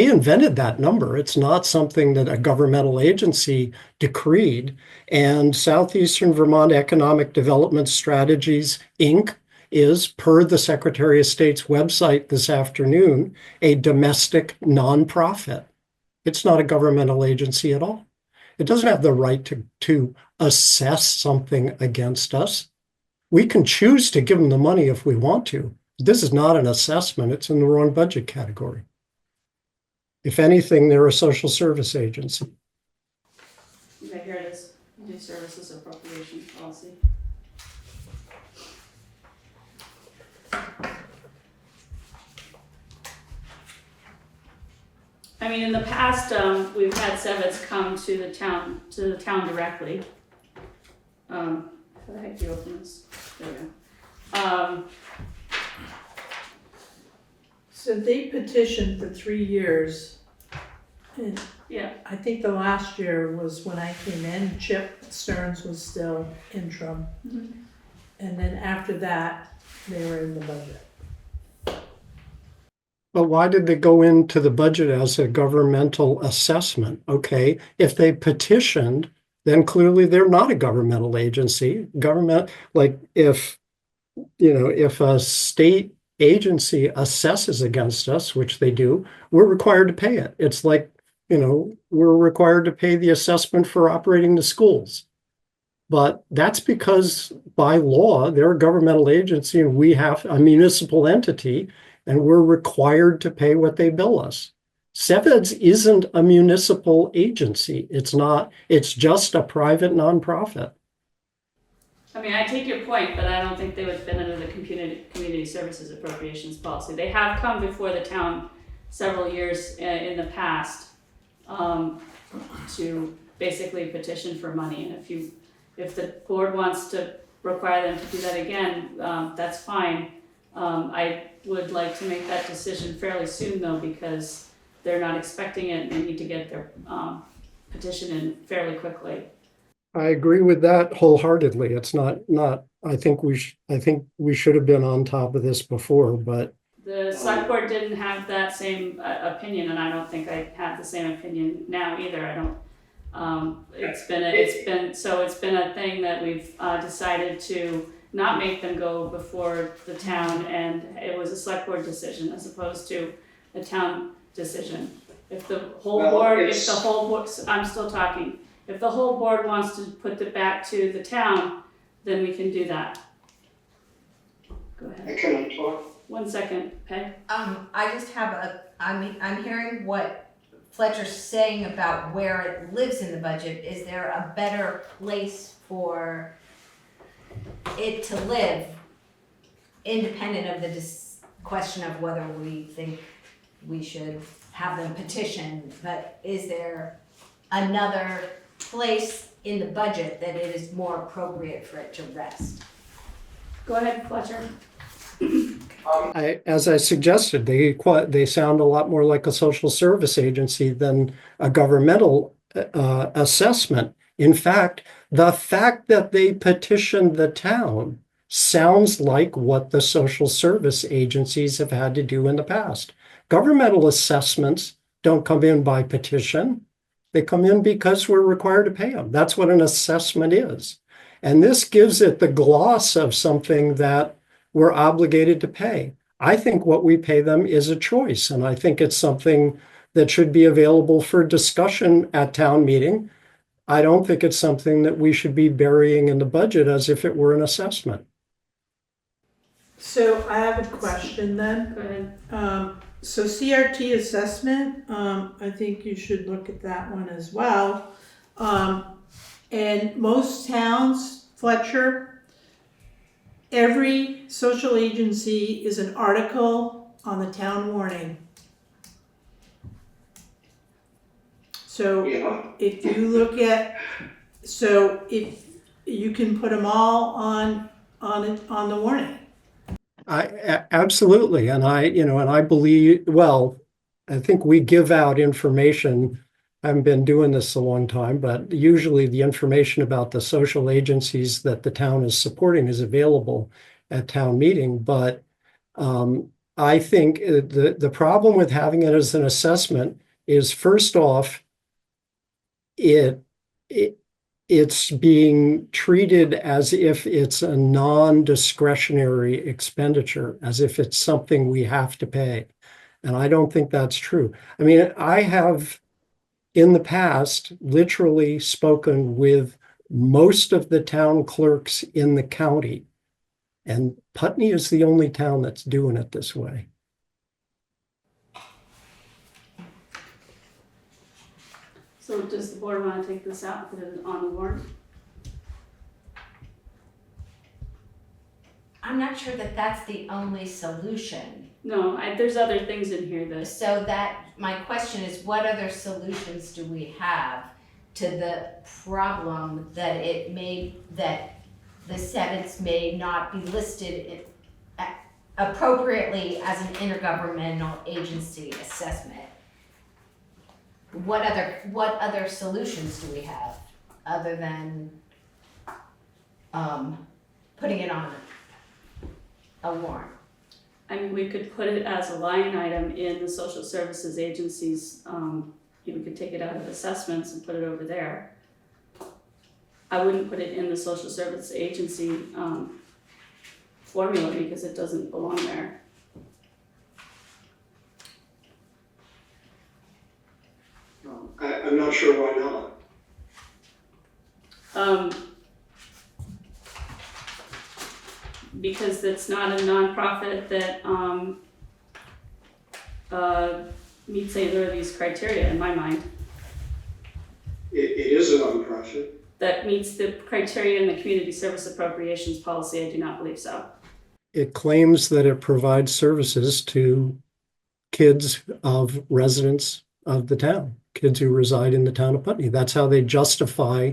invented that number? It's not something that a governmental agency decreed. And Southeastern Vermont Economic Development Strategies, Inc. is, per the Secretary of State's website this afternoon, a domestic nonprofit. It's not a governmental agency at all. It doesn't have the right to assess something against us. We can choose to give them the money if we want to. This is not an assessment. It's in the wrong budget category. If anything, they're a social service agency. Okay, here it is, new services appropriations policy. I mean, in the past, we've had SEVEDS come to the town directly. How the heck do you open this? There we go. So they petitioned for 3 years. And Yeah, I think the last year was when I came in, Chip Stearns was still interim. Mhm. And then after that, they were in the budget. But why did they go into the budget as a governmental assessment? Okay, if they petitioned, then clearly they're not a governmental agency. Government, like if a state agency assesses against us, which they do, we're required to pay it. It's like, we're required to pay the assessment for operating the schools. But that's because by law, they're a governmental agency and we have a municipal entity and we're required to pay what they bill us. SEVEDS isn't a municipal agency. It's not, it's just a private nonprofit. I mean, I take your point, but I don't think they would fit under the community services appropriations policy. They have come before the town several years in the past to basically petition for money. And if the board wants to require them to do that again, that's fine. I would like to make that decision fairly soon though, because they're not expecting it and they need to get their petition in fairly quickly. I agree with that wholeheartedly. It's not, I think we should have been on top of this before, but The select board didn't have that same opinion, and I don't think I have the same opinion now either. I don't. It's been a thing that we've decided to not make them go before the town, and it was a select board decision as opposed to a town decision. If the whole Well, board, it's- I'm still talking. If the whole board wants to put it back to the town, then we can do that. Go I ahead. cannot talk. 1 second, Peg. I just have I'm hearing what Fletcher's saying about where it lives in the budget. Is there a better place for it to live, independent of the question of whether we think we should have them petition, but is there another place in the budget that it is more appropriate for it to rest? Go ahead, Fletcher. As I suggested, they sound a lot more like a social service agency than a governmental assessment. In fact, the fact that they petitioned the town sounds like what the social service agencies have had to do in the past. Governmental assessments don't come in by petition. They come in because we're required to pay them. That's what an assessment is. And this gives it the gloss of something that we're obligated to pay. I think what we pay them is a choice, and I think it's something that should be available for discussion at town meeting. I don't think it's something that we should be burying in the budget as if it were an assessment. So I have a question then. Go ahead. So CRT assessment, I think you should look at that one as well. And most towns, Fletcher, every social agency is an article on the town warning. So Yeah, if you look at, so if you can put them all on the warning. Absolutely. And I believe, well, I think we give out information. I haven't been doing this a long time, but usually the information about the social agencies that the town is supporting is available at town meeting. But I think the problem with having it as an assessment is, first off, it's being treated as if it's a non-discretionary expenditure, as if it's something we have to pay. And I don't think that's true. I mean, I have in the past literally spoken with most of the town clerks in the county, and Putney is the only town that's doing it this way. So does the board want to take this out and put it on the warrant? I'm not sure that that's the only solution. No, there's other things in here that, So that, my question is, what other solutions do we have to the problem that that the sentence may not be listed appropriately as an intergovernmental agency assessment? What other solutions do we have other than putting it on a warrant? I mean, we could put it as a line item in the social services agencies. We could take it out of assessments and put it over there. I wouldn't put it in the social service agency formula because it doesn't belong there. I'm not sure why not. Because it's not a nonprofit that meets either of these criteria in my mind. It is a nonprofit. That meets the criteria in the community service appropriations policy. I do not believe so. It claims that it provides services to kids of residents of the town, kids who reside in the town of Putney. That's how they justify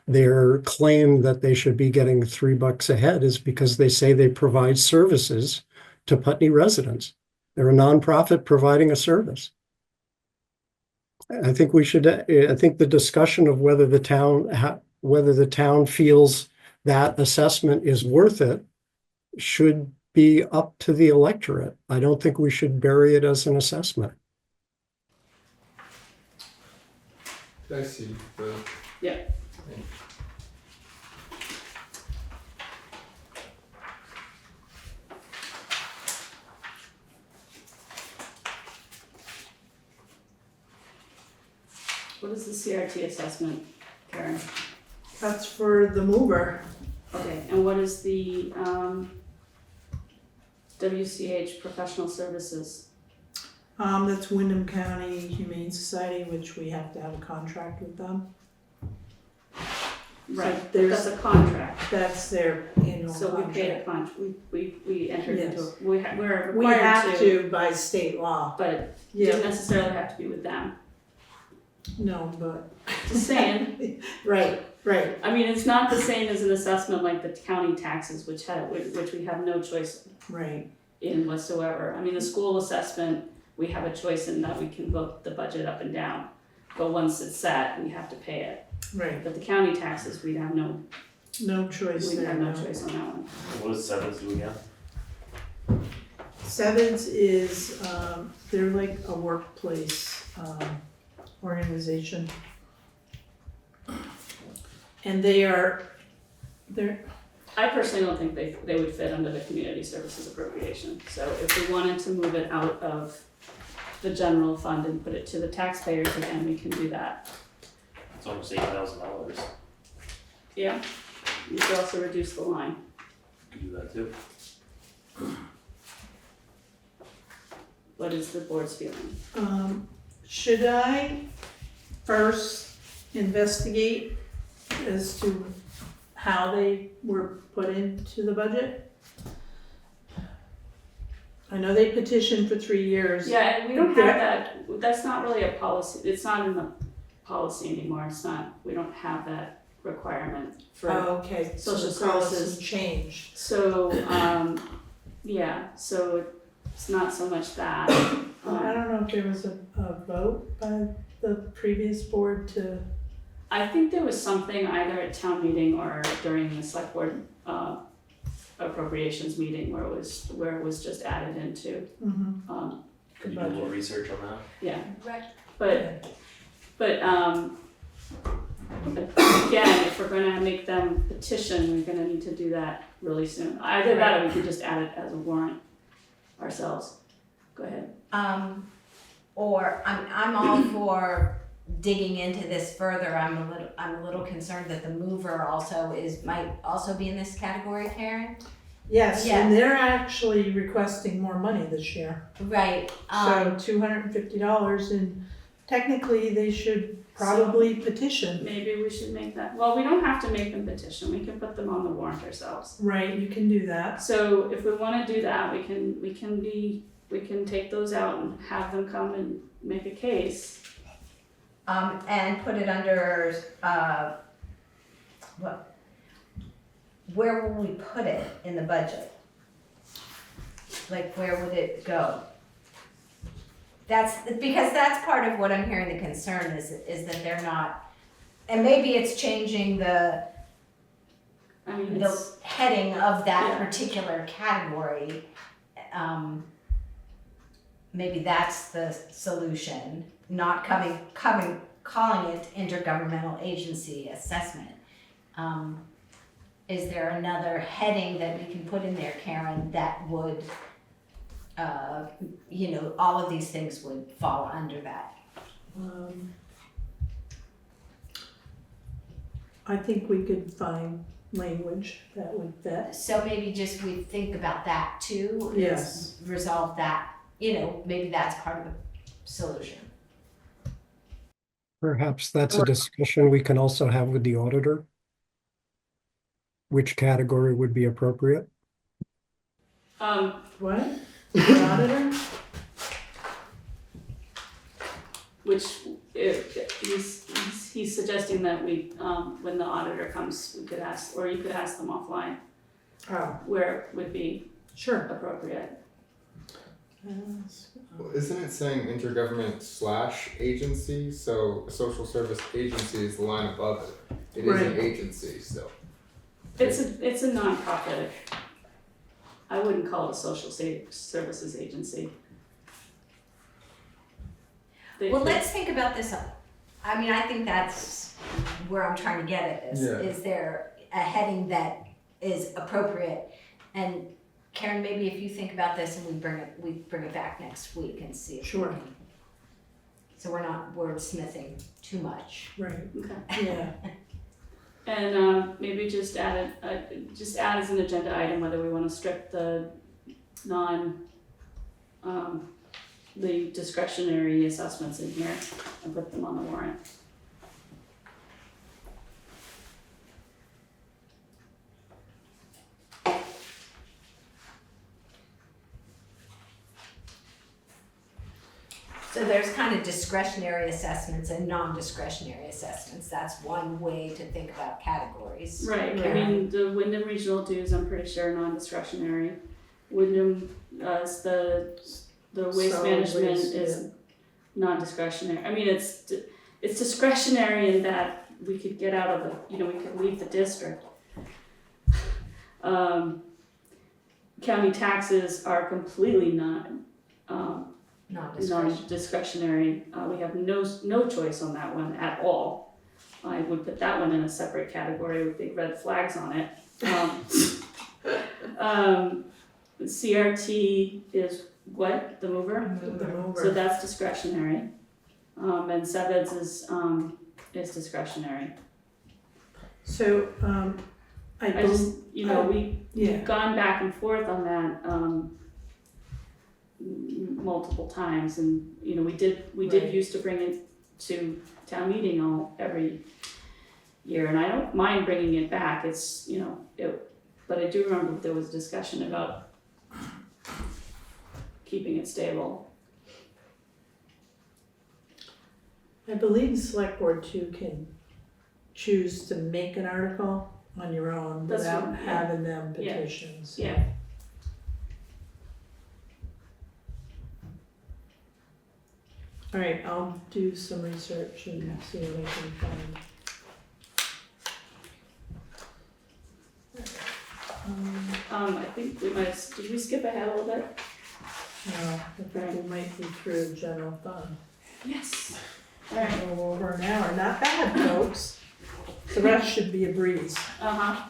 their claim that they should be getting $3 a head, is because they say they provide services to Putney residents. They're a nonprofit providing a service. I think the discussion of whether the town feels that assessment is worth it should be up to the electorate. I don't think we should bury it as an assessment. I see the. Yeah. What is the CRT assessment, Karen? That's for the mover. Okay, and what is the WCH professional services? That's Wyndham County Humane Society, which we have to have a contract with them. Right, there's- that's a contract. That's their annual So we paid a contract. we entered into, Yes. we're We required have to by state law. but it Yeah, doesn't necessarily have to be with them. no, but, Just saying, right. I mean, it's not the same as an assessment like the county taxes, which we have no choice Right, in whatsoever. I mean, the school assessment, we have a choice in that we can vote the budget up and down. But once it's set, we have to pay it. right. But the county taxes, we have no Choice there. choice on that one. What does sevens do again? Sevens is, they're like a workplace, organization. And they're, I personally don't think they would fit under the community services appropriation. So if we wanted to move it out of the general fund and put it to the taxpayers again, we can do that. It's almost $8,000. Yeah, you could also reduce the line. Could do that too. What is the board's feeling? should I first investigate as to how they were put into the budget? I know they petitioned for 3 years. Yeah, and we don't have that, that's not really a policy, it's not in the policy anymore, it's not, we don't have that requirement for. Oh, okay, so social the policy services. changed. So, yeah, so it's not so much that. I don't know if there was a vote by the previous board to, I think there was something either at town meeting or during the select board, appropriations meeting where it was just added into, Could you do a little research on that? yeah, Right. but, again, if we're gonna make them petition, we're gonna need to do that really soon. Either that or we could just add it as a warrant ourselves. Go ahead. Or I'm all for digging into this further. I'm a little concerned that the mover might also be in this category, Karen. yes, Yeah. and they're actually requesting more money this year. Right. So $250, and technically they should probably petition. Maybe we should make that, well, we don't have to make them petition, we can put them on the warrant ourselves. Right, you can do that. So if we wanna do that, we can take those out and have them come and make a case. And put it under, where will we put it in the budget? Like, where would it go? Because that's part of what I'm hearing the concern is that they're not, and maybe it's changing the I mean, it's, heading of that Yeah. particular category. Maybe that's the solution, not calling it intergovernmental agency assessment. Is there another heading that we can put in there, Karen, that would, all of these things would fall under that? I think we could find language that would fit. So maybe just we think about that too. Yes. Resolve that, maybe that's part of the solution. Perhaps that's a discussion we can also have with the auditor. Which category would be appropriate? What? The auditor? which, he's suggesting that we, when the auditor comes, we could ask, or you could ask them offline, Oh, where it would be sure. appropriate. Well, isn't it saying intergovernment/agency? So a social service agency is the line above it. It is an Right. agency still. It's a nonprofit. I wouldn't call it a social services agency. Well, let's think about this. I mean, I think that's where I'm trying to get at this. Yeah. Is there a heading that is appropriate? And Karen, maybe if you think about this and we bring it back next week and see if we Sure. can- so we're not wordsmithing too much. Right, Okay. yeah, And maybe just add as an agenda item whether we want to strip the the discretionary assessments in here and put them on the warrant. So there's kind of discretionary assessments and non-discretionary assessments. That's one way to think about categories. Right, I Karen? mean, the Wyndham Regional dues, I'm pretty sure are non-discretionary. Wyndham, the waste Solid management waste, is non-discretionary. I mean, it's discretionary in that we could get out of we could leave the district. County taxes are completely Non-discretionary. non-discretionary. We have no choice on that one at all. I would put that one in a separate category with big red flags on it. CRT is what? The mover? the So mover. that's discretionary. And Sevens is discretionary. So, I I just, believe, yeah, we've gone back and forth on that, multiple times, and, we did Right. used to bring it to town meeting every year, and I don't mind bringing it back, it's, but I do remember there was discussion about keeping it stable. I believe the select board too can choose to make an article on your own That's without what- yeah. having them Yeah. petitions. Yeah. All right, I'll do some research and see what I can find. I think we did we skip ahead a little bit? No, I think we might be through general fund. Yes. A little over an hour, not bad, folks. The rest should be a breeze. Uh-huh.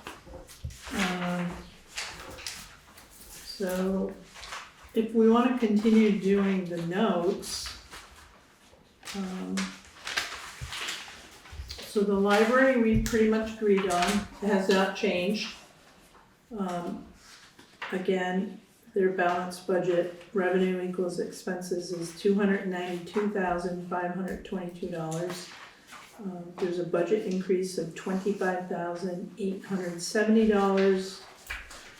So if we want to continue doing the notes, so the library we pretty much agreed on, it has not changed. Again, their balanced budget revenue equals expenses is $292,522. There's a budget increase of $25,870,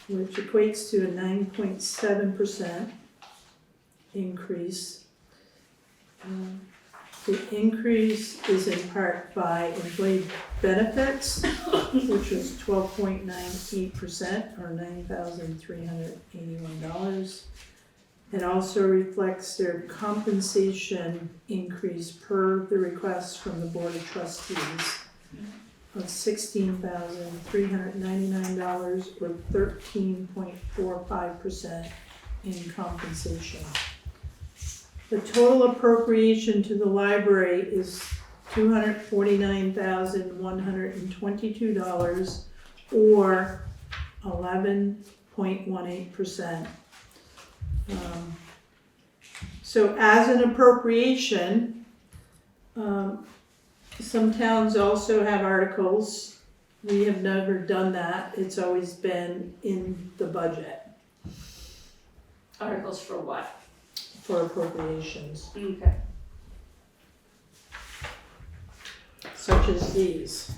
which equates to a 9.7% increase. The increase is in part by employee benefits, which was 12.98% or $9,381. It also reflects their compensation increase per the request from the Board of Trustees of $16,399 or 13.45% in compensation. The total appropriation to the library is $249,122 or 11.18%. So as an appropriation, some towns also have articles. We have never done that. It's always been in the budget Articles for what? for appropriations, Okay. such as these.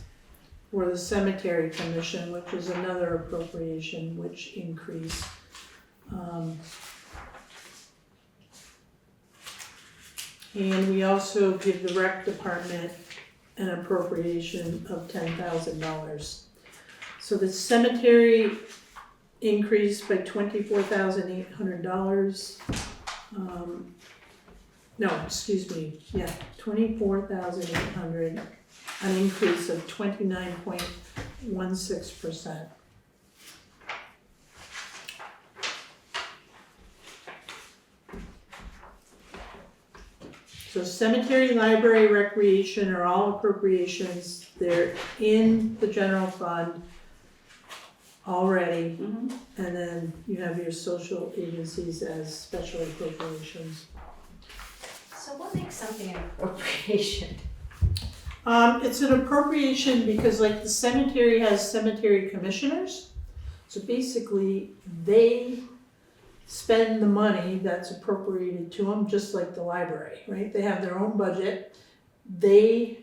Or the cemetery commission, which is another appropriation which increased. And we also give the rec department an appropriation of $10,000. So the cemetery increased by $24,800. No, excuse me, yeah, $24,800, an increase of 29.16%. So cemetery, library, recreation are all appropriations. They're in the general fund already. Mhm. And then you have your social agencies as special appropriations. So what makes something an appropriation? It's an appropriation because like the cemetery has cemetery commissioners. So basically, they spend the money that's appropriated to them, just like the library, right? They have their own budget. They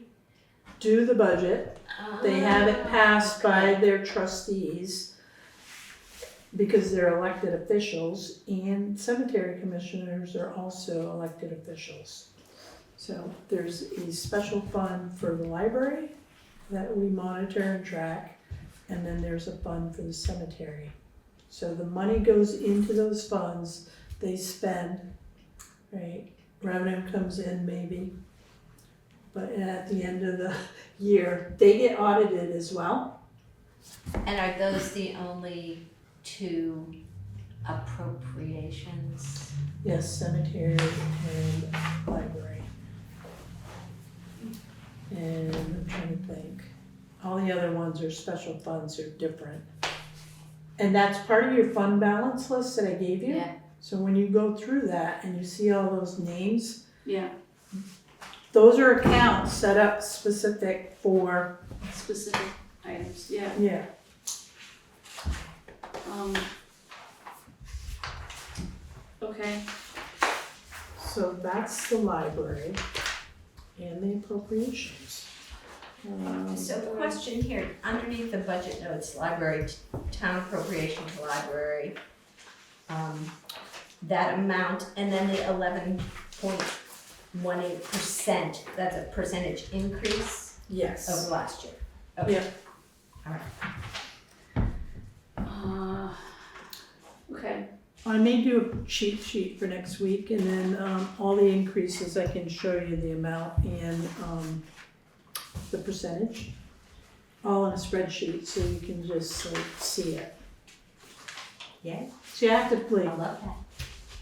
do the budget. They have it passed by their trustees because they're elected officials, and cemetery commissioners are also elected officials. So there's a special fund for the library that we monitor and track, and then there's a fund for the cemetery. So the money goes into those funds, they spend, right? Revenue comes in maybe, but at the end of the year, they get audited as well. And are those the only two appropriations? Yes, cemetery and library. And I'm trying to think, all the other ones are special funds, are different. And that's part of your fund balance list that I gave you. Yeah. So when you go through that and you see all those names, Yeah, those are accounts set up specific for, specific items, yeah. yeah. Okay, So that's the library and the appropriations. So the question here, underneath the budget notes, library, town appropriation to library, that amount, and then the 11.18%, that's a percentage increase Yes. over last year. Okay. Yeah. All right. okay, I may do a cheat sheet for next week, and then all the increases, I can show you the amount and the percentage, all in a spreadsheet, so you can just like see it. Yeah, So you have to I play love that.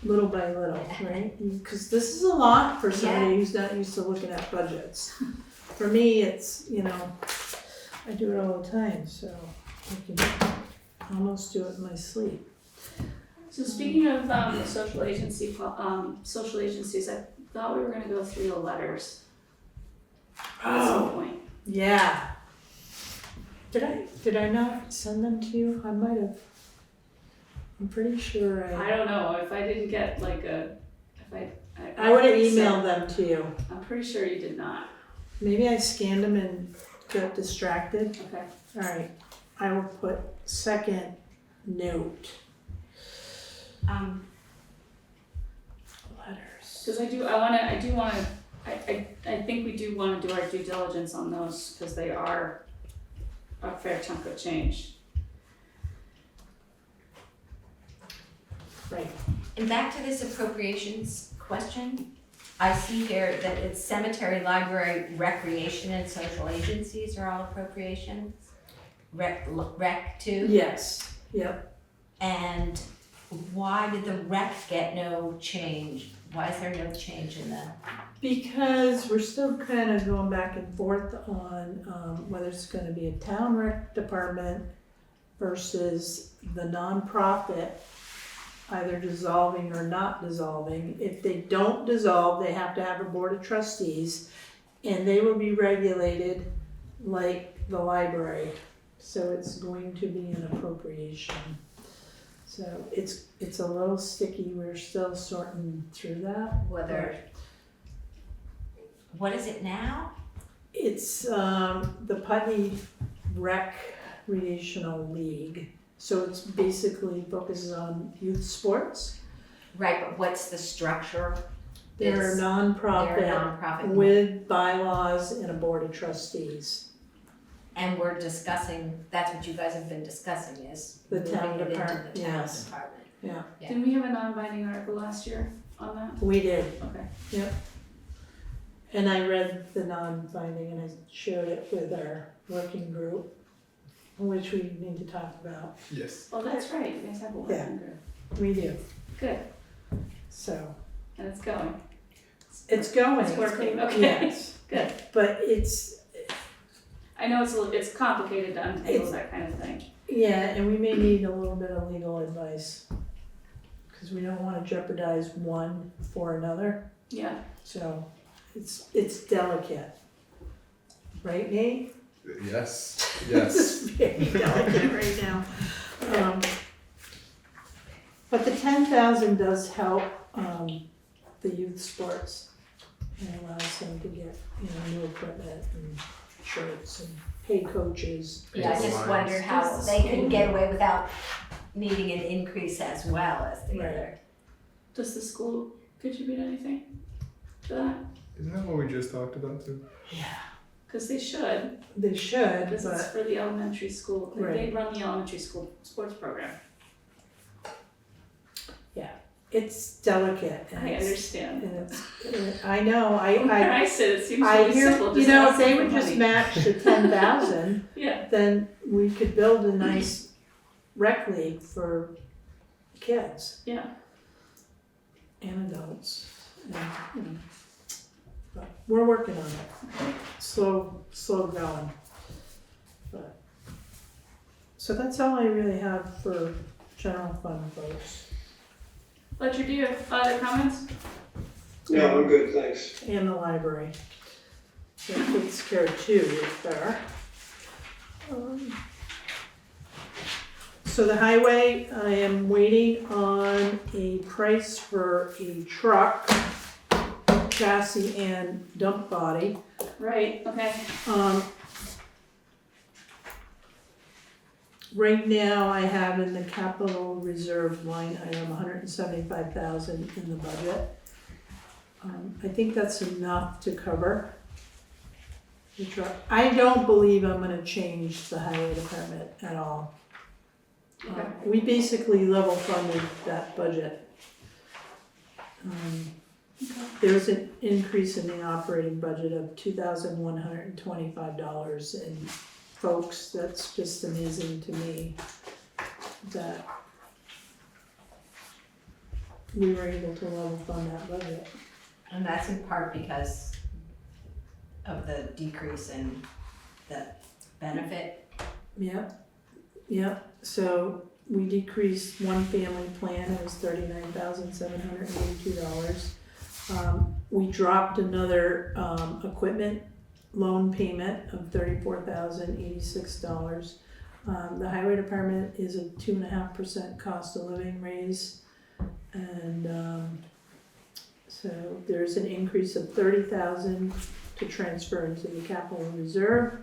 little by little, right? Because this is a lot for somebody who's not used to looking at budgets. For me, it's, I do it all the time, so I can almost do it in my sleep. so speaking of social agencies, I thought we were gonna go through the letters at some point. Yeah. Did I not send them to you? I might have. I'm pretty sure I don't know, if I didn't get like I would have think so. emailed them to you. I'm pretty sure you did not. Maybe I scanned them and got distracted. Okay. Alright, I will put second note. Letters. Cause I think we do wanna do our due diligence on those, cause they are a fair chunk of change. Right. And back to this appropriations question, I see here that it's cemetery, library, recreation, and social agencies are all appropriations. Rec too? Yes, yep. And why did the rec get no change? Why is there no change in the? Because we're still kind of going back and forth on whether it's gonna be a town rec department versus the nonprofit either dissolving or not dissolving. If they don't dissolve, they have to have a board of trustees, and they will be regulated like the library. So it's going to be an appropriation. So it's a little sticky, we're still sorting through that. Whether, what is it now? It's the Putney Recreational League. So it's basically focuses on youth sports. Right, but what's the structure? They're a They're a nonprofit nonprofit. with bylaws and a board of trustees. And we're discussing, that's what you guys have been discussing is The town moving it into department, the town yes. department. Yeah, Yeah. Didn't we have a non-binding article last year on that? we did. Okay. And I read the non-binding and I shared it with our working group, which we need to talk about. Yes. Oh, that's right, you guys have a working group. We do, Good, so. and it's going. It's going. It's working, okay. Yes, Good. but it's, I know it's complicated to untangle that kind of thing. yeah, and we may need a little bit of legal advice. Cause we don't wanna jeopardize one for another, Yeah. so it's delicate. Right, Nate? Yes, This yes. is very delicate right now. But the 10,000 does help, the youth sports. And allows them to get, new equipment and shirts and pay coaches. Yeah, I just wonder how they could get away without needing an increase as well as the Right. other. Does the school contribute anything to that? Isn't that what we just talked about too? Yeah. Because they should, They should, because it's but, for the elementary school. They Right. run the elementary school sports program. it's delicate and I it's, understand. I know, When I said it seems I really hear, simple, if just they ask would for just money. match the 10,000, Yeah, then we could build a nice rec league for kids yeah. and adults. And, but we're working on it. Slow going. But, so that's all I really have for general fund folks. Fletcher, do you have other comments? Yeah, I'm good, thanks. And the library. That takes care of two right there. So the highway, I am waiting on a price for a truck, chassis and dump body. Right, okay. Right now, I have in the capital reserve line item 175,000 in the budget. I think that's enough to cover the truck. I don't believe I'm gonna change the highway department at all. Okay. We basically level funded that budget. There's an increase in the operating budget of $2,125, and folks, that's just amazing to me that we were able to level fund that budget. And that's in part because of the decrease in the benefit. Yep, so we decreased one family plan, it was $39,782. We dropped another, equipment loan payment of $34,086. The highway department is a 2.5% cost of living raise. And, so there's an increase of 30,000 to transfer into the capital reserve.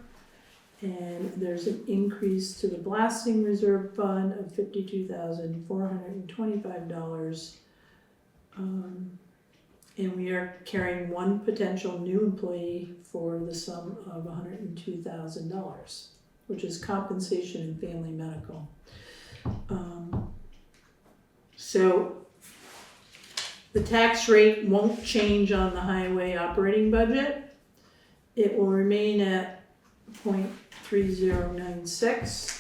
And there's an increase to the blasting reserve fund of $52,425. And we are carrying one potential new employee for the sum of $102,000, which is compensation and family medical. So the tax rate won't change on the highway operating budget. It will remain at 0.3096.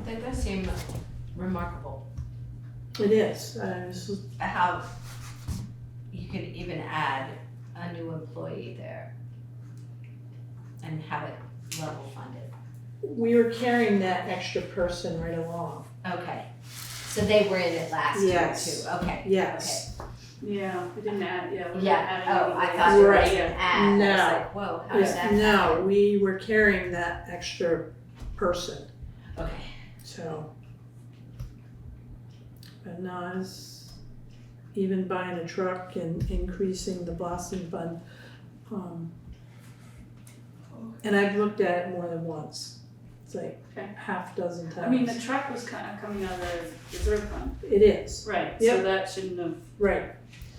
That does seem remarkable, It is, how you could even add a new employee there and have it level funded. we were carrying that extra person right along. Okay, so they were in it last year Yes. too, okay. Yes. Yeah, we didn't add, yeah, we're not Yeah, adding oh, I anybody thought else. you were Right. gonna add, I was No. like, whoa, how does that No, happen? we were carrying that extra person, Okay, so. But no, it's even buying a truck and increasing the blasting fund. And I've looked at it more than once. It's like Okay. half dozen times. I mean, the truck was kind of coming out of the reserve fund. It is, Right, so Yep. that shouldn't have, right,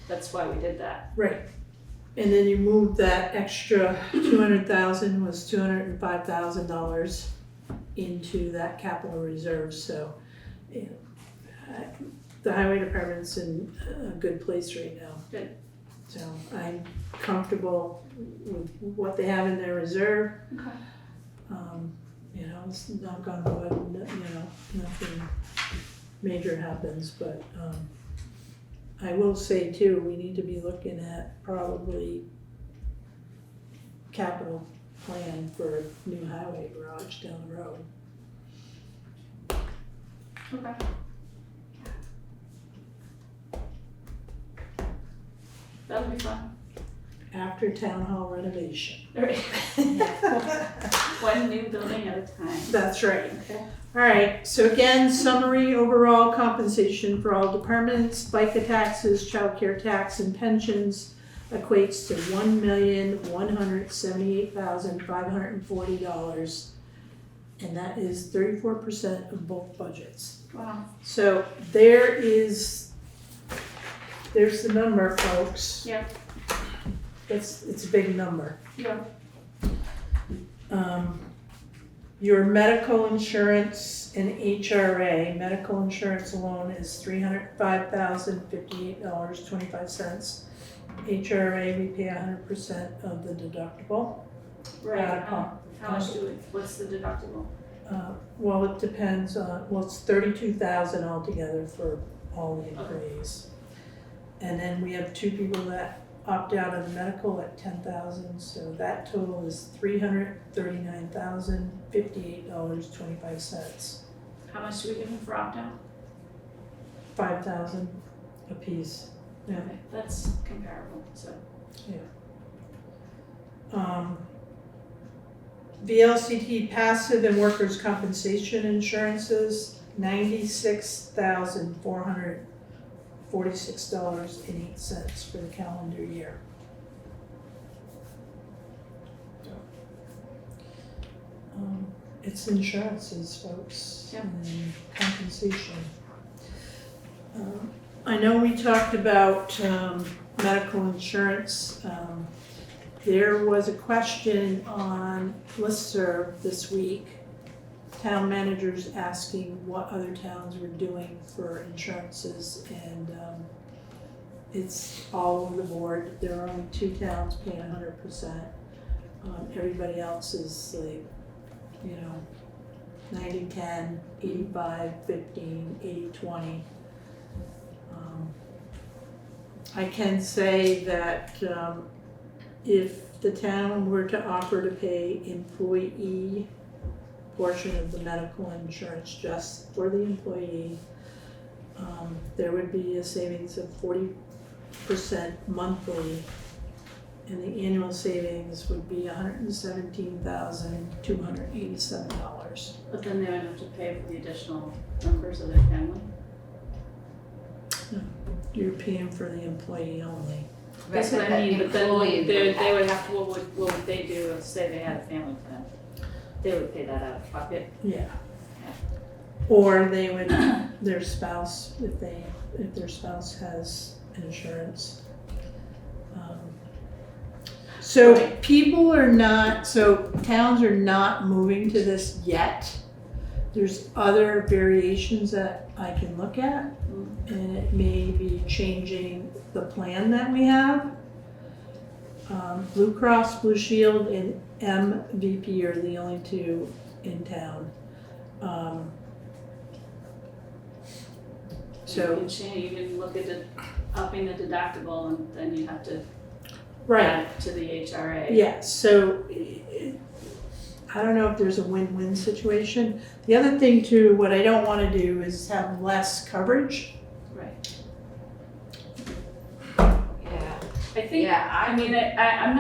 that's why we did that. right. And then you move that extra 200,000 was $205,000 into that capital reserve, so, you know, the highway department's in a good place right now. Good. So I'm comfortable with what they have in their reserve. Okay. you know, it's knock on wood, you know, nothing major happens, but, I will say too, we need to be looking at probably capital plan for a new highway garage down the road. Okay. That would be fun. After town hall renovation. One new building at a time. That's right. Okay. All right, so again, summary, overall compensation for all departments, FICA taxes, childcare tax, and pensions equates to $1,178,540. And that is 34% of both budgets. Wow. So there's the number, folks. Yeah. It's a big number. Yeah. Your medical insurance and HRA, medical insurance alone is $305,058.25. HRA, we pay 100% of the deductible. Right. How much what's the deductible? Well, it depends on, well, it's $32,000 altogether for all the employees. And then we have two people that opt out of the medical at $10,000, so that total is $339,058.25. How much do we give them for opt-out? $5,000 apiece. Yeah. Okay, that's comparable, so. VLCT passive and workers' compensation insurances, $96,446.08 for the calendar year. It's insurances, folks, Yep. and compensation. I know we talked about medical insurance. There was a question on listserv this week, town managers asking what other towns were doing for insurances, and it's all over the board. There are only 2 towns paying 100%. Everybody else is like, 90-10, 85-15, 80-20. I can say that if the town were to offer to pay employee portion of the medical insurance just for the employee, there would be a savings of 40% monthly, and the annual savings would be $117,287. But then they would have to pay for the additional members of their family. You're paying for the employee only. That's what I mean, but then they would have to, what would they do if, say they had a family plan? They would pay that out of pocket. Yeah. Or they would, their spouse, if their spouse has insurance. So people are not, so towns are not moving to this yet. There's other variations that I can look at, and it may be changing the plan that we have. Blue Cross Blue Shield and MVP are the only 2 in town. So You can look at upping the deductible, and then you have to right, add it to the HRA. yeah. So I don't know if there's a win-win situation. The other thing too, what I don't want to do is have less coverage. Right. Yeah. I think, Yeah, I mean, I'm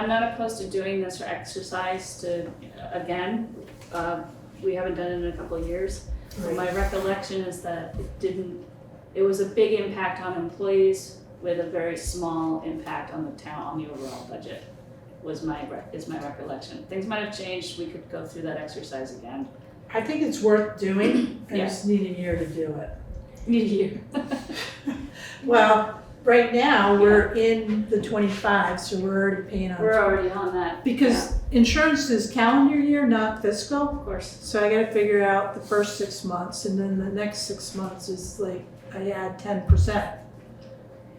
not opposed to doing this for exercise to, again, we haven't done it in a couple of years. But my recollection is that it was a big impact on employees with a very small impact on the town, on the overall budget, is my recollection. Things might have changed, we could go through that exercise again. I think it's worth doing. I Yeah. just need a year to do it. Need a year. Well, right now, we're in the 25, so we're already paying on. We're already on that. Because insurance is calendar year, not fiscal. Of course. So I gotta figure out the first 6 months, and then the next 6 months is like, I add 10%.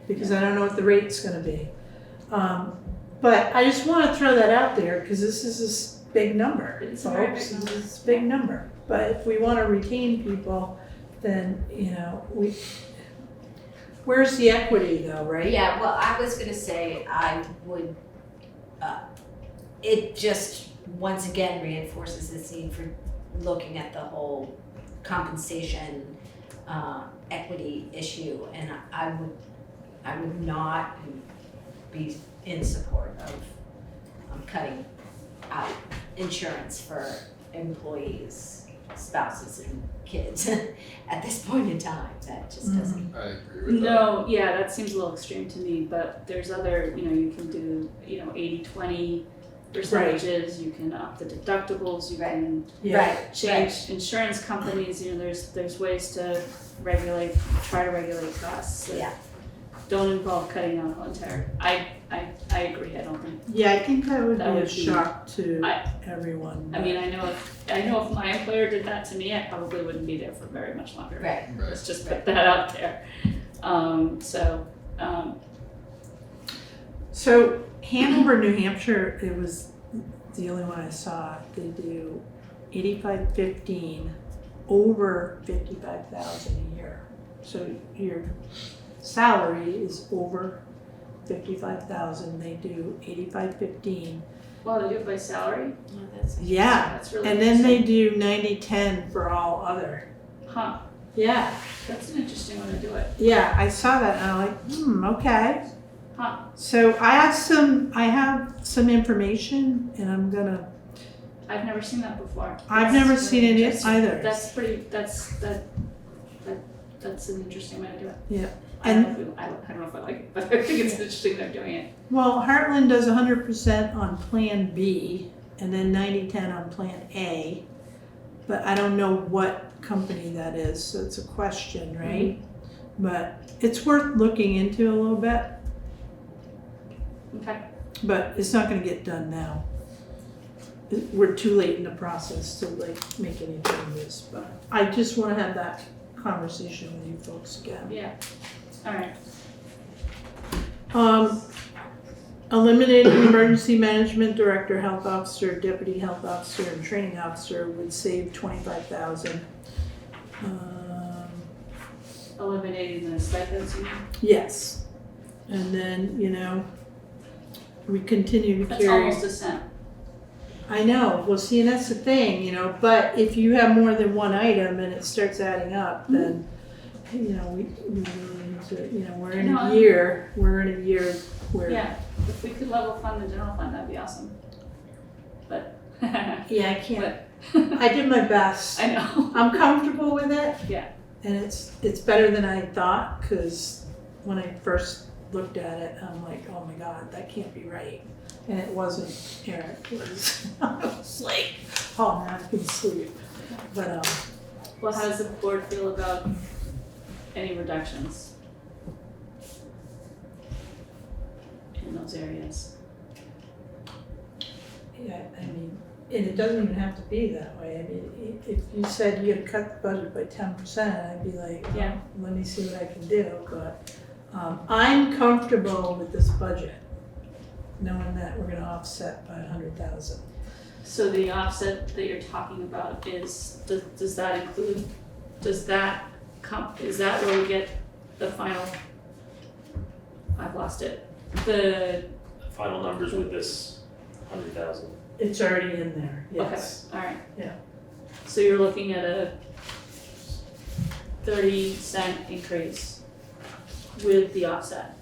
Because I don't know what the rate's gonna be. But I just wanna throw that out there, cause this is big number, It's a very folks. big number. It's a big number. But if we wanna retain people, then, where's the equity though, right? Yeah, well, I was gonna say, I would, it just, once again, reinforces this need for looking at the whole compensation, equity issue, and I would not be in support of cutting out insurance for employees, spouses, and kids at this point in time. That just doesn't. I agree with that. No, yeah, that seems a little extreme to me, but there's other, you can do, 80-20 percentages, you can up the deductibles, you can Yeah. change insurance companies, there's ways to try to regulate costs that Yeah. don't involve cutting out the entire, I agree, I don't think, Yeah, I think that would be That would a be- shock to I- everyone. I mean, I know if my employer did that to me, I probably wouldn't be there for very much longer. Right. Right. Let's just put that out there. So Hanover, New Hampshire, it was the only one I saw. They do 85-15 over 55,000 a year. So your salary is over 55,000. They do 85-15. Well, they do it by salary? Oh, that's Yeah, That's really and then they interesting. do 90-10 for all other. Huh, Yeah, that's an interesting way to do it. yeah, I saw that and I'm like, okay. Huh. So I have some information and I'm gonna, I've never seen that before. I've That's never really seen it interesting. either. That's an interesting way to do it. Yeah. I don't know if I like it, but I think it's interesting they're doing it. well, Heartland does 100% on Plan B and then 90-10 on Plan A. But I don't know what company that is, so it's a question, right? But it's worth looking into a little bit, Okay, but it's not gonna get done now. We're too late in the process to make any changes, but I just wanna have that conversation with you folks again. yeah, all right. Eliminating emergency management director, health officer, deputy health officer, and training officer would save 25,000. Eliminating the stipends, you mean? Yes, and then, we continue to That's carry. almost a cent. I know, well, see, and that's the thing, but if you have more than one item and it starts adding up, then, we really need to, we're in No, a year where. Yeah, if we could level fund the general fund, that'd be awesome. But, Yeah, I can't, but, I did my best. I know. I'm comfortable with it. Yeah. And it's better than I thought, because when I first looked at it, I'm like, oh my God, that can't be right. And it wasn't Eric, it was, I was like, oh, now I can sleep. But, Well, how does the board feel about any reductions in those areas? yeah, I mean, and it doesn't even have to be that way. I mean, if you said you had cut the budget by 10%, I'd be like, oh, Yeah. let me see what I can do. But I'm comfortable with this budget, knowing that we're gonna offset by 100,000. So the offset that you're talking about is, does that include, is that where we get the final, I've lost it, the, Final numbers with this 100,000. It's already in there, yes. okay, alright. Yeah. So you're looking at a 30-cent increase with the offset,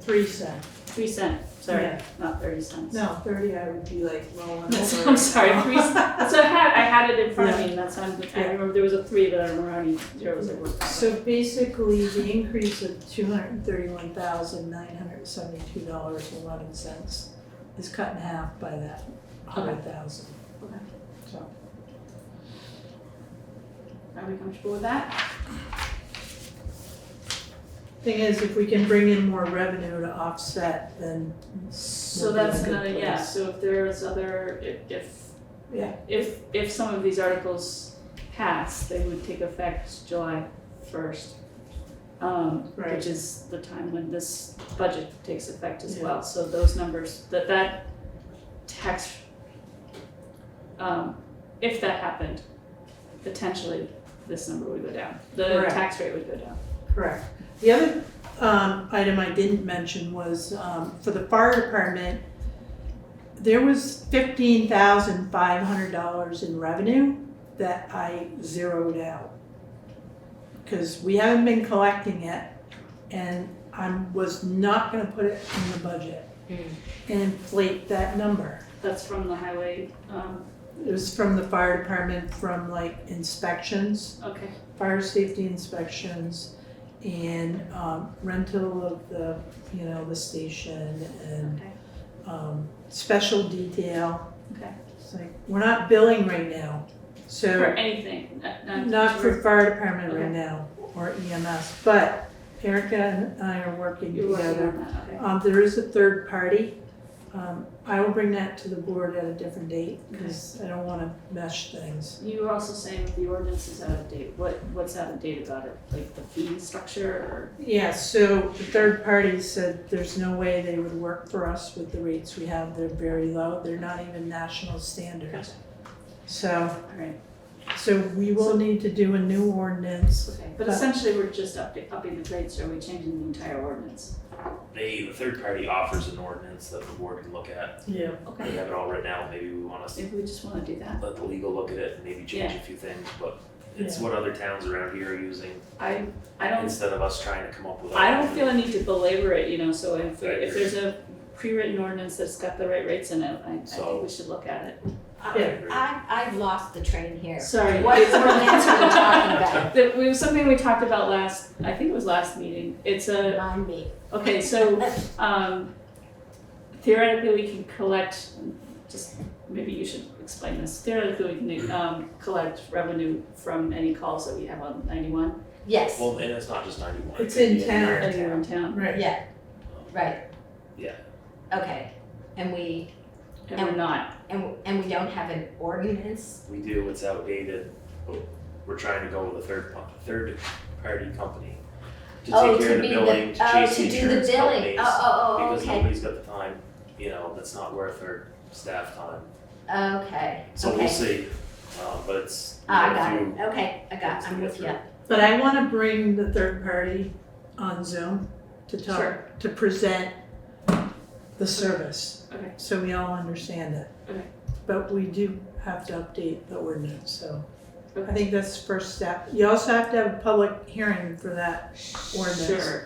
3 cents. 3 cent, sorry, Yeah. not 30 cents. No, 30, I would be like rolling That's, over. I'm sorry, 3 cents, so I had it in front of me, and that's, I Yeah. remember there was a 3, but I don't remember how many zeros there were. So basically, the increase of $231,972.11 is cut in half by that 100,000. Okay. So, Are we comfortable with that? thing is, if we can bring in more revenue to offset, then So We'll be in that's a good another, yeah, place. so if there's other, Yeah. if some of these articles pass, they would take effect July 1st. Right. Which is the time when this budget takes effect as Yeah. well, so those numbers, that tax if that happened, potentially this number would go down. The Correct. tax rate would go down. Correct. The other item I didn't mention was for the fire department, there was $15,500 in revenue that I zeroed out. Because we haven't been collecting it, and I was not gonna put it in the budget and inflate that number. That's from the highway, It was from the fire department, from like inspections, okay, fire safety inspections, and rental of the, the station, and okay, special detail. okay. It's like, we're not billing right now, For so, anything, not for fire department right Okay. now, or EMS, but Erica and I are working You're working together. on that, okay. There is a third party. I will bring that to the board at a different date, because I don't wanna mesh things. You were also saying the ordinance is out of date. What's out of date about it? Like the fee structure or? Yeah, so the third party said there's no way they would work for us with the rates we have. They're very low. They're not even national standards. So, All right, we will need to do a new ordinance. okay. But essentially, we're just upping the rates, or are we changing the entire ordinance? The third party offers an ordinance that the board can look at. Yeah. We Okay, have it all written out, maybe we wanna maybe we just wanna do that. let the legal look at it and maybe change Yeah. a few things, but it's Yeah. what other towns around here are using I don't instead of us trying to come up with. our I don't own. feel a need to belabor it, so if I agree. there's a pre-written ordinance that's got the right rates in it, I think So- we should look at it. Yeah. I've lost the train here. Sorry. What ordinance are we talking about? It was something we talked about I think it was last meeting. It's Remind me. okay, so theoretically we can collect, just maybe you should explain this. Theoretically we can collect revenue from any calls that we have on 91 Yes, Well, and it's not just 91. It's it could in be town. anywhere anywhere in town, Right. yeah, right. Yeah. Okay, and we and we're not. we don't have an ordinance? We do, it's outdated, but we're trying to go with a third party company to Oh, take care of the be billing, to chase to the do the insurance billing. companies. Oh, Because okay. nobody's got the time, that's not worth our staff time. Okay. So okay. we'll see, but it's. I got if it. you- Okay, things to I'm get with you. through. But I wanna bring the third party on Zoom to talk, Sure. to present the service. Okay. So we all understand it. Okay. But we do have to update the ordinance, so I Okay. think that's the first step. You also have to have a public hearing for that ordinance, Sure.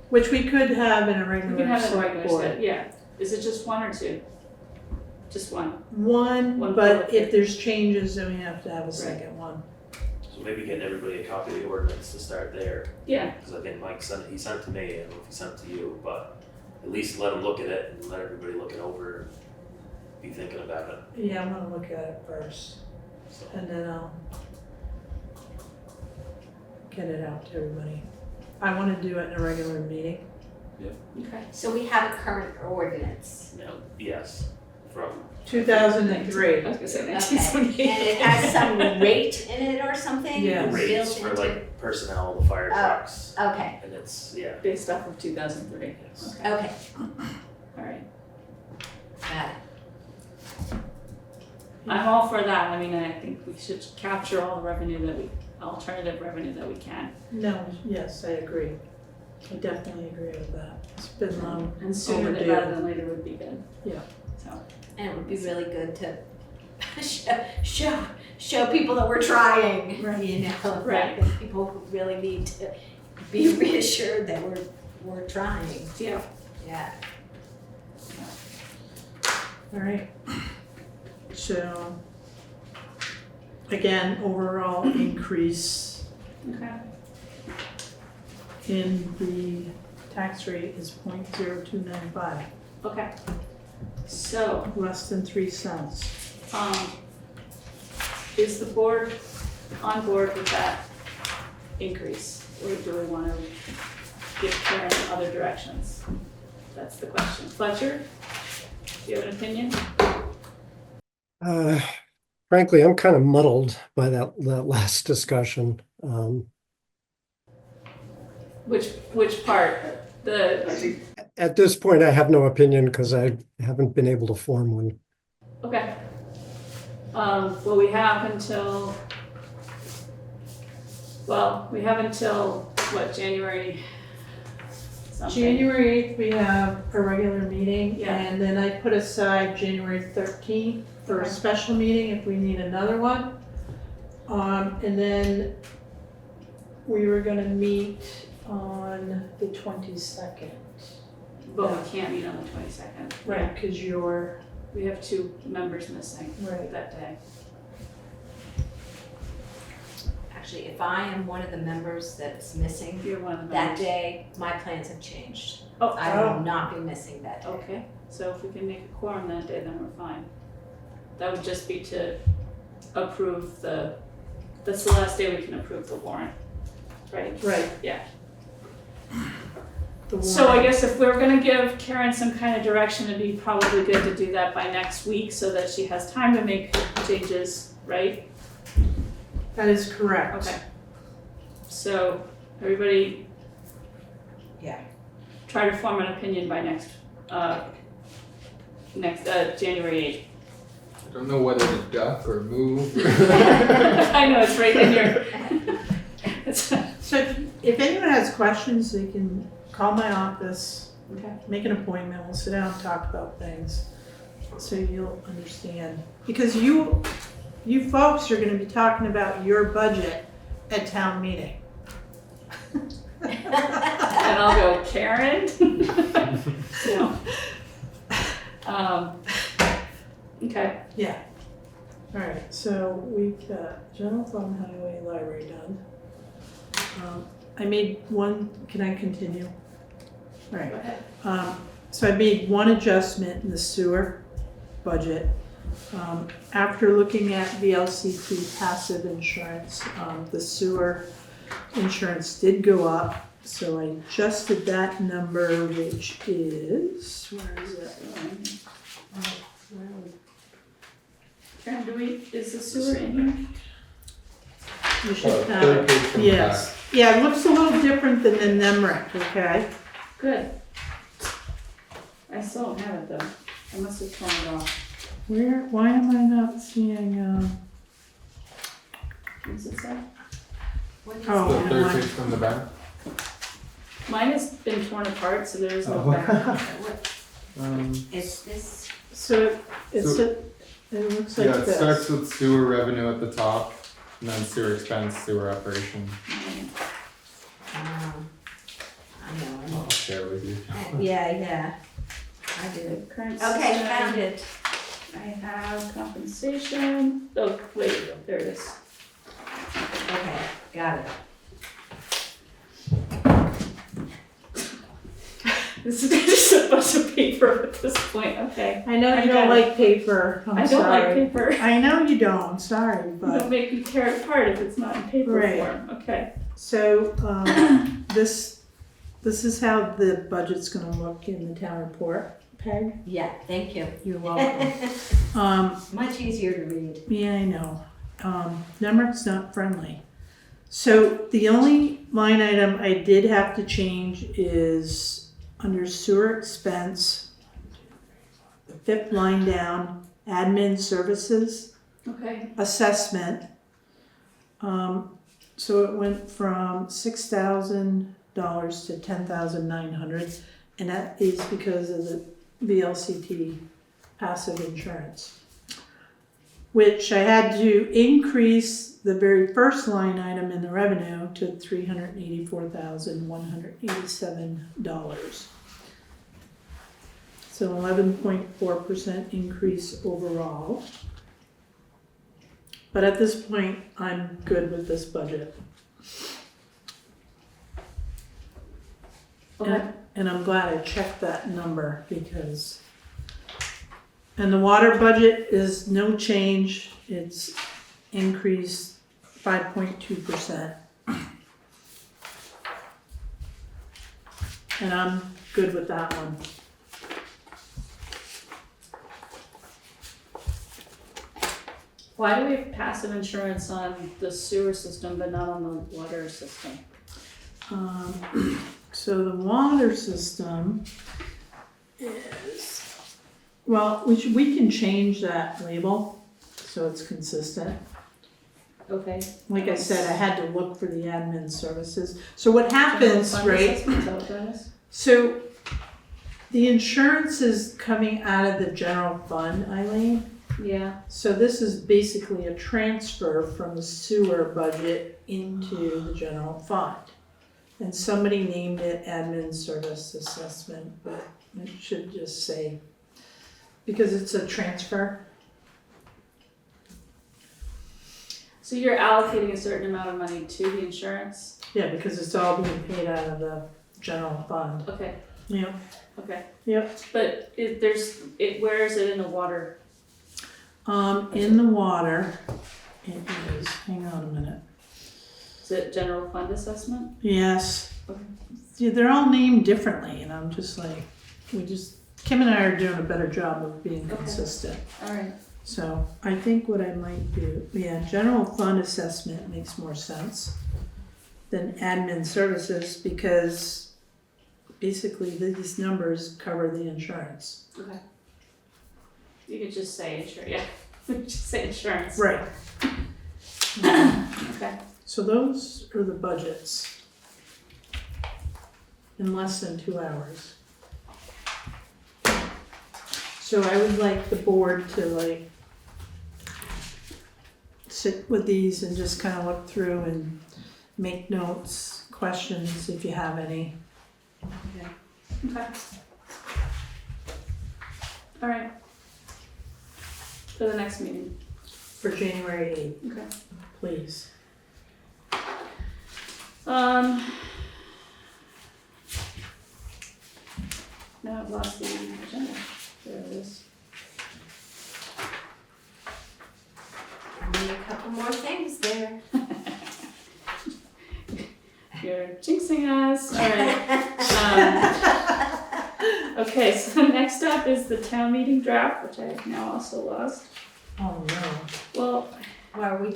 which we could have in a We regular can have it select regular, board. set, yeah. Is it just one or two? Just one. One, One but public if there's changes, then we have to have a second one. So maybe getting everybody a copy of the ordinance to start there, Yeah, because I think Mike sent it, he sent it to me, I don't know if he sent it to you, but at least let him look at it and let everybody look it over and be thinking about it, Yeah, I'm gonna look at it first, so. and then I'll get it out to everybody. I wanna do it in a regular meeting. okay. So we have a current ordinance. No, yes, from. 2003. I was gonna say Okay, 1978. and it has some rate in it or something? Yeah. Rates Built for into- like personnel, the fire Oh. trucks, Okay, and it's, yeah, Based off of 2003. yes. Okay, okay, all right. got it. I'm all for that. I mean, I think we should capture all the alternative revenue that we can. No, yes, I agree. I definitely agree with that. It's been long And sooner overdue. rather than later would be good. Yeah. So, And it would be really good to show people that we're trying, Right. Right. that people really need to be reassured that we're trying, yeah. yeah. All right. So, again, overall increase Okay. in the tax rate is 0.0295, Okay. So, less than 3 cents. is the board on board with that increase? Or do we want to give Karen other directions? That's the question. Fletcher, do you have an opinion? Frankly, I'm kind of muddled by that last discussion. Which part? At this point, I have no opinion because I haven't been able to form one. Okay. Well, we have until, what, January something? January 8th, we have a regular meeting, Yeah. and then I put aside January 13th for a Okay. special meeting if we need another one. And then we were gonna meet on the 22nd. But we can't meet on the 22nd. Right, because you're, We have 2 members missing right. that day. Actually, if I am one of the members that's missing You're one of the that members. day, my plans have changed. Oh, I will not be missing that day. okay, so if we can make a quorum that day, then we're fine. That would just be to approve that's the last day we can approve the warrant, right? Right. Yeah. The So I warrant. guess if we're gonna give Karen some kind of direction, it'd be probably good to do that by next week so that she has time to make changes, right? That is correct. Okay. So, everybody. Yeah. Try to form an opinion by next January I don't know whether to duck or move. 8th. I know, it's right in here. So if anyone has questions, they can call my office, Okay. make an appointment, we'll sit down and talk about things, so you'll understand. Because you folks are gonna be talking about your budget at town meeting. And I'll go, Karen? So, okay, Yeah. All right, so we've got general fund, highway, library done. I made one, can I continue? All right. go ahead. So I made one adjustment in the sewer budget. After looking at VLCT passive insurance, the sewer insurance did go up. So I adjusted that number, which is, where is it? Karen, is the sewer in here? You should have Third it. page from the Yes. Yeah, it looks a little different than the NEMRIC, okay? Good. I still don't have it though. I must have torn it off. Why am I not seeing, What does it say? What is Oh. The that? third page from the back. Mine has been torn apart, so there is no Oh. back. What is this? so it's, it looks like Yeah, it this. starts with sewer revenue at the top, and then sewer expense, sewer operation. I know. I'll share with you. Yeah, I do. Current Okay, system. found it. I have compensation. Oh, wait, there it is. Okay, got it. This is just a bunch of paper at this point. Okay. I know I you don't got it. like paper, I'm I don't like sorry. paper. I know you don't, I'm sorry, Don't but, make me tear it apart if it's not in paper Right. form. Okay. so, this is how the budget's gonna look in the town report, Peg. Yeah, thank you. You're welcome. Much easier to read. Yeah, I know. NEMRIC's not friendly. So the only line item I did have to change is under sewer expense, the 5th line down, admin services, Okay. assessment. So it went from $6,000 to $10,900, and that is because of the VLCT passive insurance, which I had to increase the very first line item in the revenue to $384,187. So 11.4% increase overall. But at this point, I'm good with this budget. Okay. And I'm glad I checked that number because, and the water budget is no change, it's increased 5.2%. And I'm good with that one. Why do we have passive insurance on the sewer system but not on the water system? So the water system is, well, we can change that label. so it's consistent. Okay. Like I said, I had to look for the admin services. So what happens, General fund right? assessment, is that what that is? So the insurance is coming out of the general fund, Eileen. Yeah, So this is basically a transfer from the sewer budget into the general fund. And somebody named it admin service assessment, but it should just say, because it's a transfer. so you're allocating a certain amount of money to the insurance? Yeah, because it's all being paid out of the general fund. Okay, Yeah. okay. Yep. But where is it in the water? In the water, it is, hang on a minute. Is it general fund assessment? Yes. Okay. See, they're all named differently, and I'm just like, Kim and I are doing a better job of being Okay. consistent. All right, So I think what I might do, general fund assessment makes more sense than admin services, because basically these numbers cover the insurance. okay. You could just say insurance, yeah, just say insurance. Right. Okay, So those are the budgets in less than 2 hours. So I would like the board to sit with these and just kind of look through and make notes, questions if you have any. okay. All right. For the next meeting, For January okay. 8th, please. Now I've lost the agenda, there it is. Only a couple more things there. You're jinxing us, all right. Okay, so next up is the town meeting draft, which I have now also lost. Oh, no. Well, Well, we,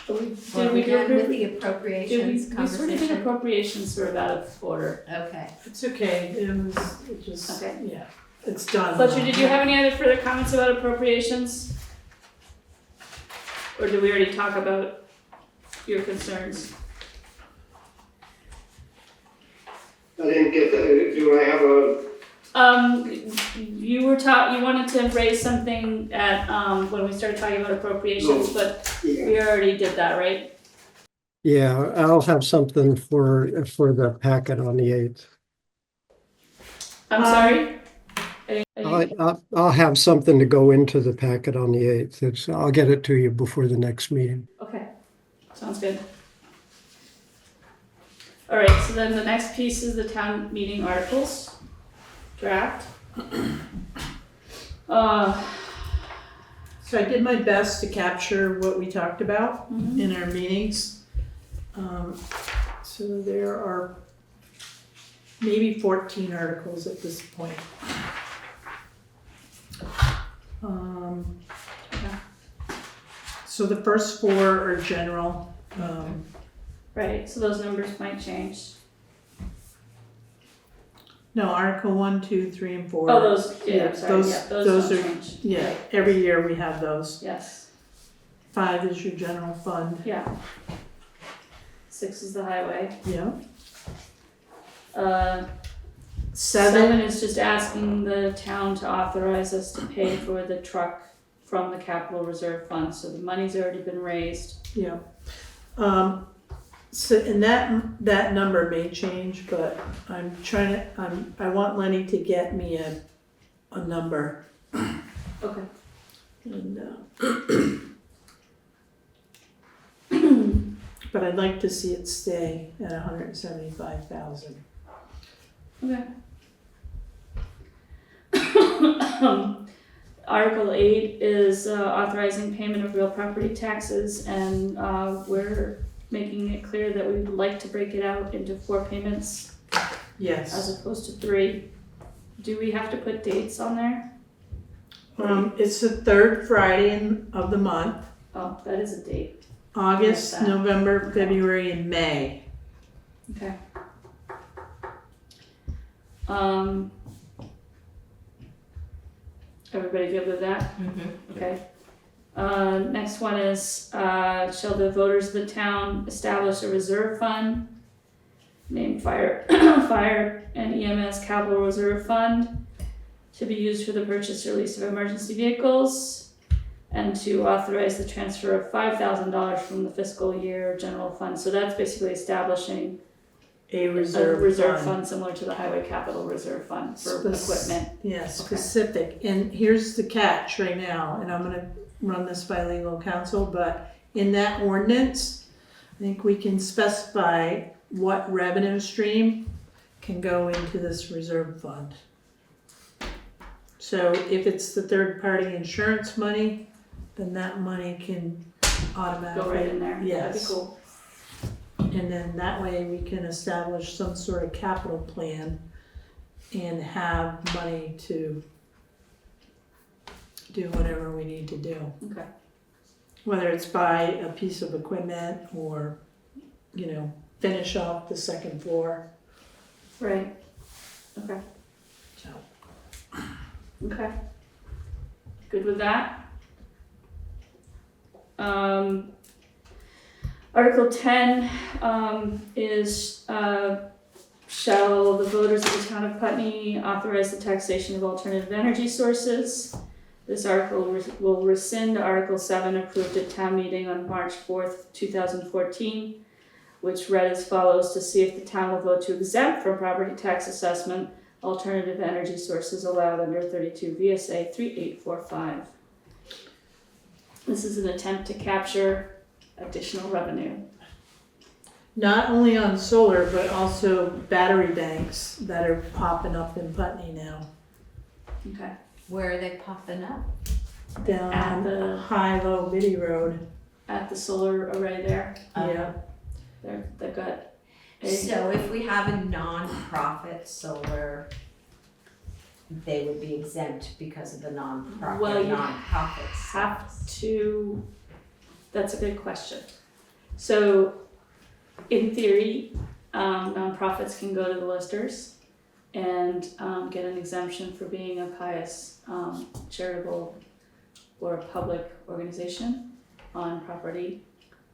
did we do done with appro- the did we appropriations sort of did conversation? appropriations for about a order. Okay. It's okay, it just, Okay. yeah, it's done. Fletcher, did you have any other further comments about appropriations? Or did we already talk about your concerns? I didn't get that. Do I have a, You wanted to raise something at, when we started talking about appropriations, but yeah, we already did that, right? Yeah, I'll have something for the packet on the 8th. I'm sorry? I didn't- I'll have something to go into the packet on the 8th. I'll get it to you before the next meeting. Okay, sounds good. All right, so then the next piece is the town meeting articles, draft. So I did my best to capture what we talked about Mhm. in our meetings. So there are maybe 14 articles at this point. Okay. So the first 4 are general. Right, so those numbers might change. No, Article 1, 2, 3, and 4. Oh, those, yeah, Yeah, I'm sorry, those- yeah, those those don't are- change. Yeah, every year we have those. Yes, 5 is your general fund. yeah. 6 is the highway. Yeah. 7 7, is just asking the town to authorize us to pay for the truck from the capital reserve fund, so the money's already been raised. yeah. So, and that number may change, but I'm trying to, I want Lenny to get me a number. Okay. And, but I'd like to see it stay at 175,000. Okay. Article 8 is authorizing payment of real property taxes, and we're making it clear that we would like to break it out into 4 payments Yes. as opposed to 3. Do we have to put dates on there? It's the 3rd Friday of the month, Oh, that is a date. August, Like that. November, February, and May. Okay. Everybody good with that? Mm-hmm. Okay. Next one is, shall the voters of the town establish a reserve fund? Named fire and EMS capital reserve fund to be used for the purchase or lease of emergency vehicles, and to authorize the transfer of $5,000 from the fiscal year general fund. So that's basically establishing A a reserve reserve fund. fund similar to the highway capital reserve fund for equipment. Yeah, specific, and here's the catch right now, and I'm gonna run this by legal counsel, but in that ordinance, I think we can specify what revenue stream can go into this reserve fund. So if it's the third-party insurance money, then that money can automatically. Go right in there. That'd be Yes. cool. And then that way we can establish some sort of capital plan and have money to do whatever we need to do. Okay. Whether it's buy a piece of equipment or, finish off the second floor, Right. Okay. so. Okay. Good with that? Article 10 is shall the voters of the town of Putney authorize the taxation of alternative energy sources? This article will rescind Article 7 approved at town meeting on March 4th, 2014, which read as follows: to see if the town will vote to exempt from property tax assessment alternative energy sources allowed under 32 VSA 3845. This is an attempt to capture additional revenue. Not only on solar, but also battery banks that are popping up in Putney now. Okay. Where are they popping up? Down At the- the high-low Biddy Road. At the solar array there, Yeah. they've got a, So if we have a non-profit solar, they would be exempt because of the non-profit, Well, you non-profit have status. to, that's a good question. So in theory, nonprofits can go to the listers and get an exemption for being a pious, charitable or public organization on property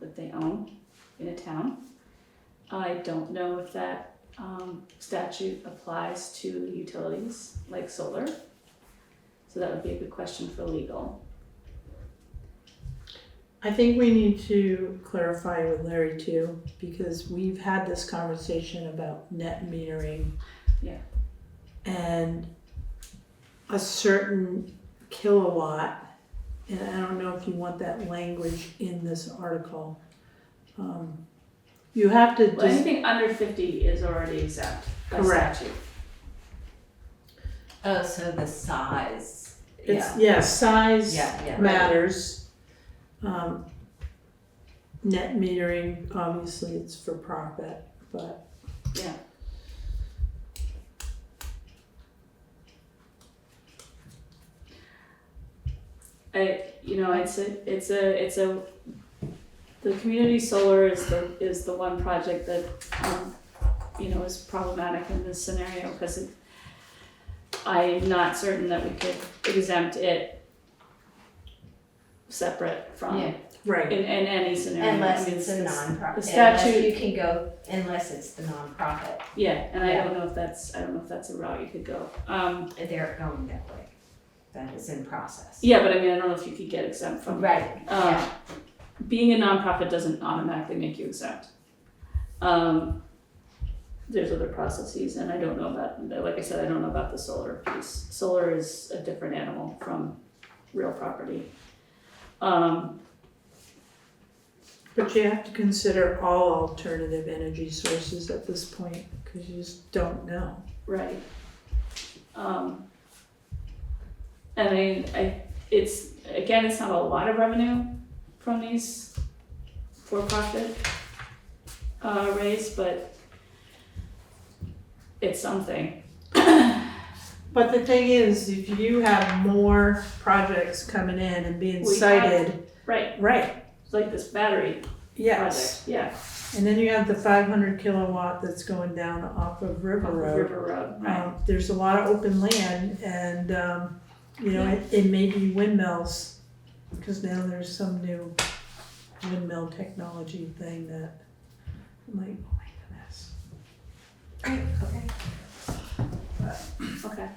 that they own in a town. I don't know if that statute applies to utilities like solar. So that would be a good question for legal. I think we need to clarify with Larry too, because we've had this conversation about net metering. Yeah. And a certain kilowatt, and I don't know if you want that language in this article. You have to Well, anything under 50 is already exempt by Correct. statute. Oh, so the size, size yeah. matters. Net metering, obviously it's for profit, but Yeah. The community solar is the one project that, is problematic in this scenario, because I'm not certain that we could exempt it separate from, Yeah. right. in any scenario. Unless I mean, it's a non-profit, the statute- unless you can go, unless it's the non-profit, Yeah, and I Yeah. don't know if that's a route you could go. they're going that way. That is in process. Yeah, but I mean, I don't know if you could get exempt from. Right, yeah. Being a nonprofit doesn't automatically make you exempt. There's other processes, and I don't know about, like I said, I don't know about the solar piece. Solar is a different animal from real property. But you have to consider all alternative energy sources at this point, because you just don't know. Right. I mean, it's not a lot of revenue from these for-profit arrays, but it's something. But the thing is, if you have more projects coming in and being We cited, Right, right, it's like this battery yes. project, yeah, And then you have the 500 kilowatt that's going down off of River off of Road. River Road, right. There's a lot of open land and, it may be windmills Cause now there's some new windmill technology thing that, I'm like, oh my goodness. Okay, Okay.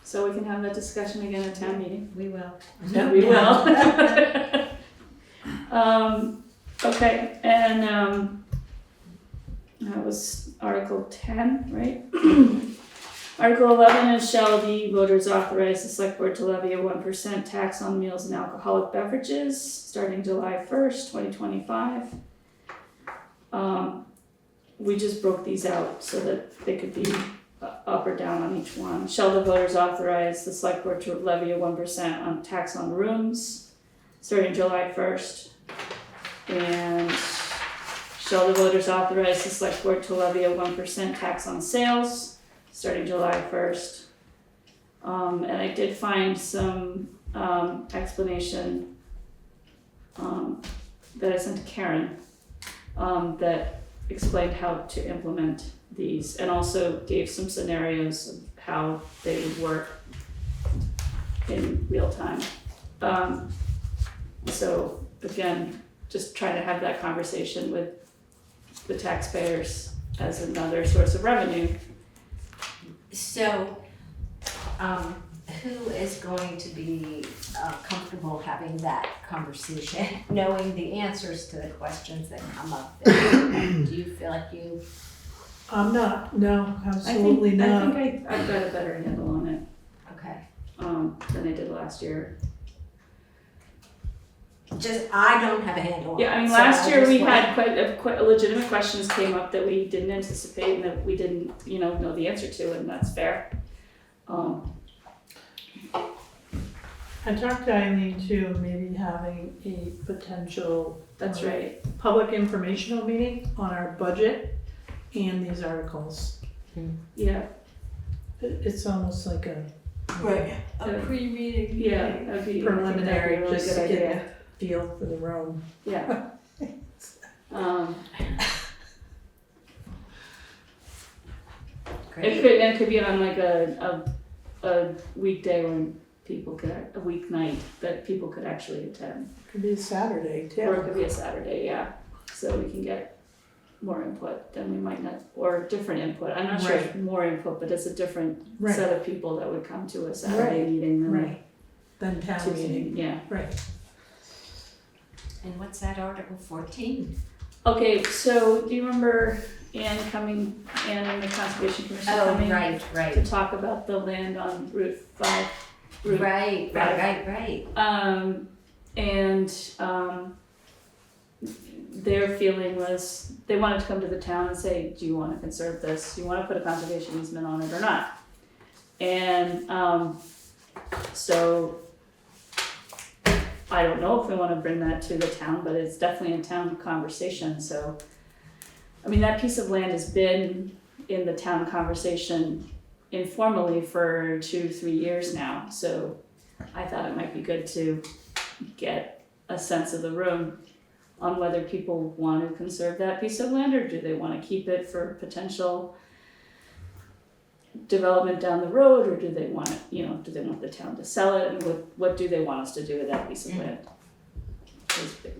So we can have that discussion again at town meeting. we will. We will. Okay, and, that was Article 10, right? Article 11 is shall the voters authorize the select board to levy a 1% tax on meals and alcoholic beverages starting July 1st, 2025. We just broke these out so that they could be up or down on each one. Shall the voters authorize the select board to levy a 1% on tax on rooms starting July 1st? And shall the voters authorize the select board to levy a 1% tax on sales starting July 1st? And I did find some explanation that I sent to Karen that explained how to implement these and also gave some scenarios of how they would work in real time. So again, just try to have that conversation with the taxpayers as another source of revenue. So, who is going to be comfortable having that conversation, knowing the answers to the questions that come up? Do you feel like you? I'm not, no, absolutely not. I think I've got a better handle on it, Okay. than I did last year. Just, I don't have a handle on it. Yeah, I mean, so last year just we want- had quite a legitimate questions came up that we didn't anticipate and that we didn't, know the answer to, and that's fair. I talked to Eileen too, maybe having a potential. That's right. Public informational meeting on our budget and these articles. Yeah, It's almost like a Right. A pre-meeting. yeah, that'd be preliminary, a really just good to get idea. a feel for the room. Yeah. Great. It could be on like a weekday when people could, a weeknight that people could actually attend. Could be a Saturday too. Or it could be a Saturday, yeah, so we can get more input than we might not, or different input. I'm not sure it's more input, but it's a different Right. set of people that would come to a Saturday Right. meeting than Right. Then a town Tuesday meeting, meeting, yeah. right. And what's that, Article 14? Okay, so do you remember Ann and the Conservation Commission Oh, coming right, to right. talk about the land on Route 5? Right. Their feeling was, they wanted to come to the town and say, do you wanna conserve this? Do you wanna put a conservation easement on it or not? And, so, I don't know if we wanna bring that to the town, but it's definitely a town conversation, so. I mean, that piece of land has been in the town conversation informally for 2-3 years now, so I thought it might be good to get a sense of the room on whether people want to conserve that piece of land or do they want to keep it for potential development down the road, or do they want it, do they want the town to sell it, and what do they want us to do with that piece of land?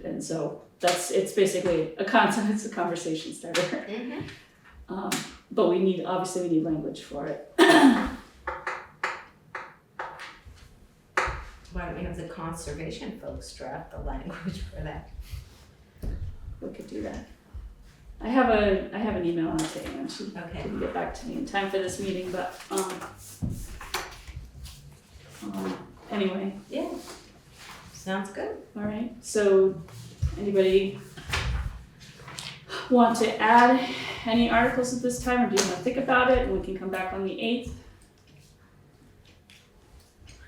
And so it's basically a concept, it's a conversation starter. Mm-hmm. But we need language for it. Why don't we have the conservation folks draft the language for that? We could do that. I have an email on it, and she Okay. didn't get back to me in time for this meeting, but, anyway, Yeah. Sounds good. all right, so anybody want to add any articles at this time, or do you want to think about it, and we can come back on the 8th?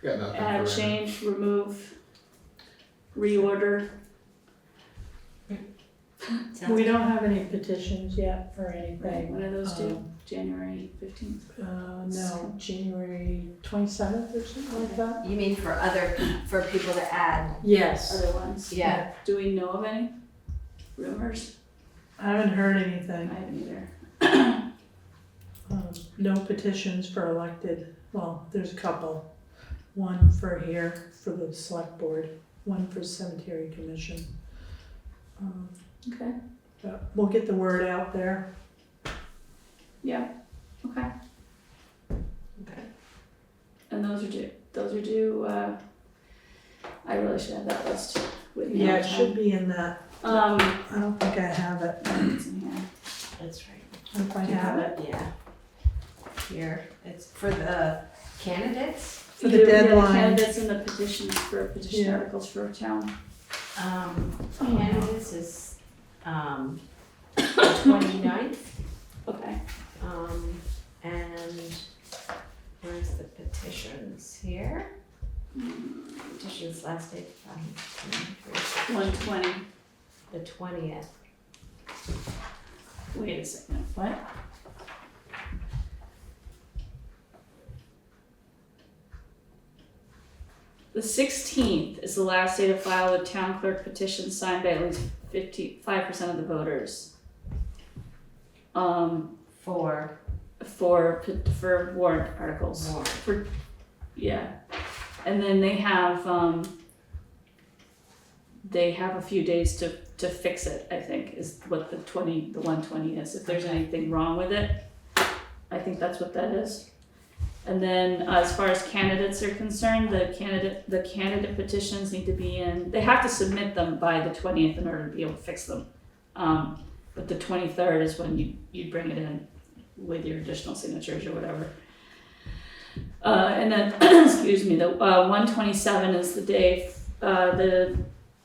Got nothing Add, for right change, remove, reorder. Sounds We good. don't have any petitions yet for anything. When are those due? January 15th? No, January 27th or something like that? You mean for people to add? Yes. Other ones? Yeah. Do we know of any rumors? I haven't heard I anything. haven't either. No petitions for elected, well, there's a couple. One for here, for the select board. one for cemetery commission. Okay, But we'll get the word out there. yeah, okay. Okay. And those are due, I really should have that list with me. all Yeah, the it time. should be in that, Um, I don't think I have it. it's in here. That's right. I don't know if I have it. Yeah. Here, it's for the candidates. For the Yeah, deadline. candidates and the petitions for petition Yeah. articles for town. Candidates is, the 29th. Okay. And where's the petitions here? Petitions last date, 120. the 20th. Wait a second, what? The 16th is the last day to file a town clerk petition signed by at least 55% of the voters. For For warrant articles. warrant. Yeah, and then they have a few days to fix it, I think, is what the 120 is, if there's anything wrong with it. I think that's what that is. And then as far as candidates are concerned, the candidate petitions need to be in, they have to submit them by the 20th in order to be able to fix them. But the 23rd is when you bring it in with your additional signatures or whatever. And then, excuse me, the 127 is the day, the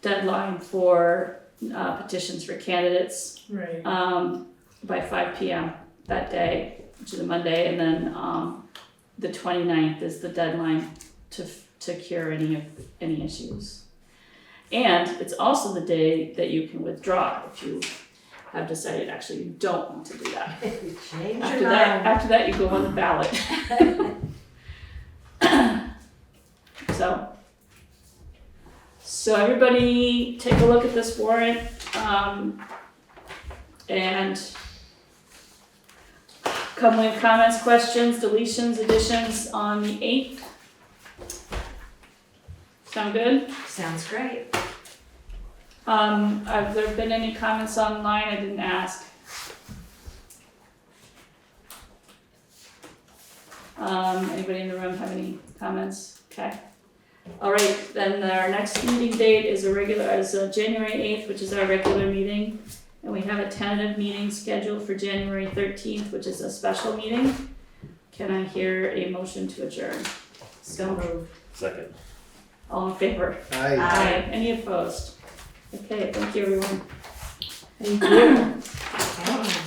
deadline for petitions for candidates Right. by 5 p.m. that day, which is a Monday, and then the 29th is the deadline to cure any issues. And it's also the day that you can withdraw if you have decided actually you don't want to do that. Change After your that, mind. after that, you go on the ballot. So everybody take a look at this warrant, and come with comments, questions, deletions, additions on the 8th. Sound good? Sounds great. Have there been any comments online? I didn't ask. Anybody in the room have any comments? Okay. All right, then our next meeting date is January 8th, which is our regular meeting. And we have a tentative meeting scheduled for January 13th, which is a special meeting. Can I hear a motion to adjourn? So moved. Second. All in favor? Aye. Any opposed? Okay, thank you, everyone. Thank you. Okay.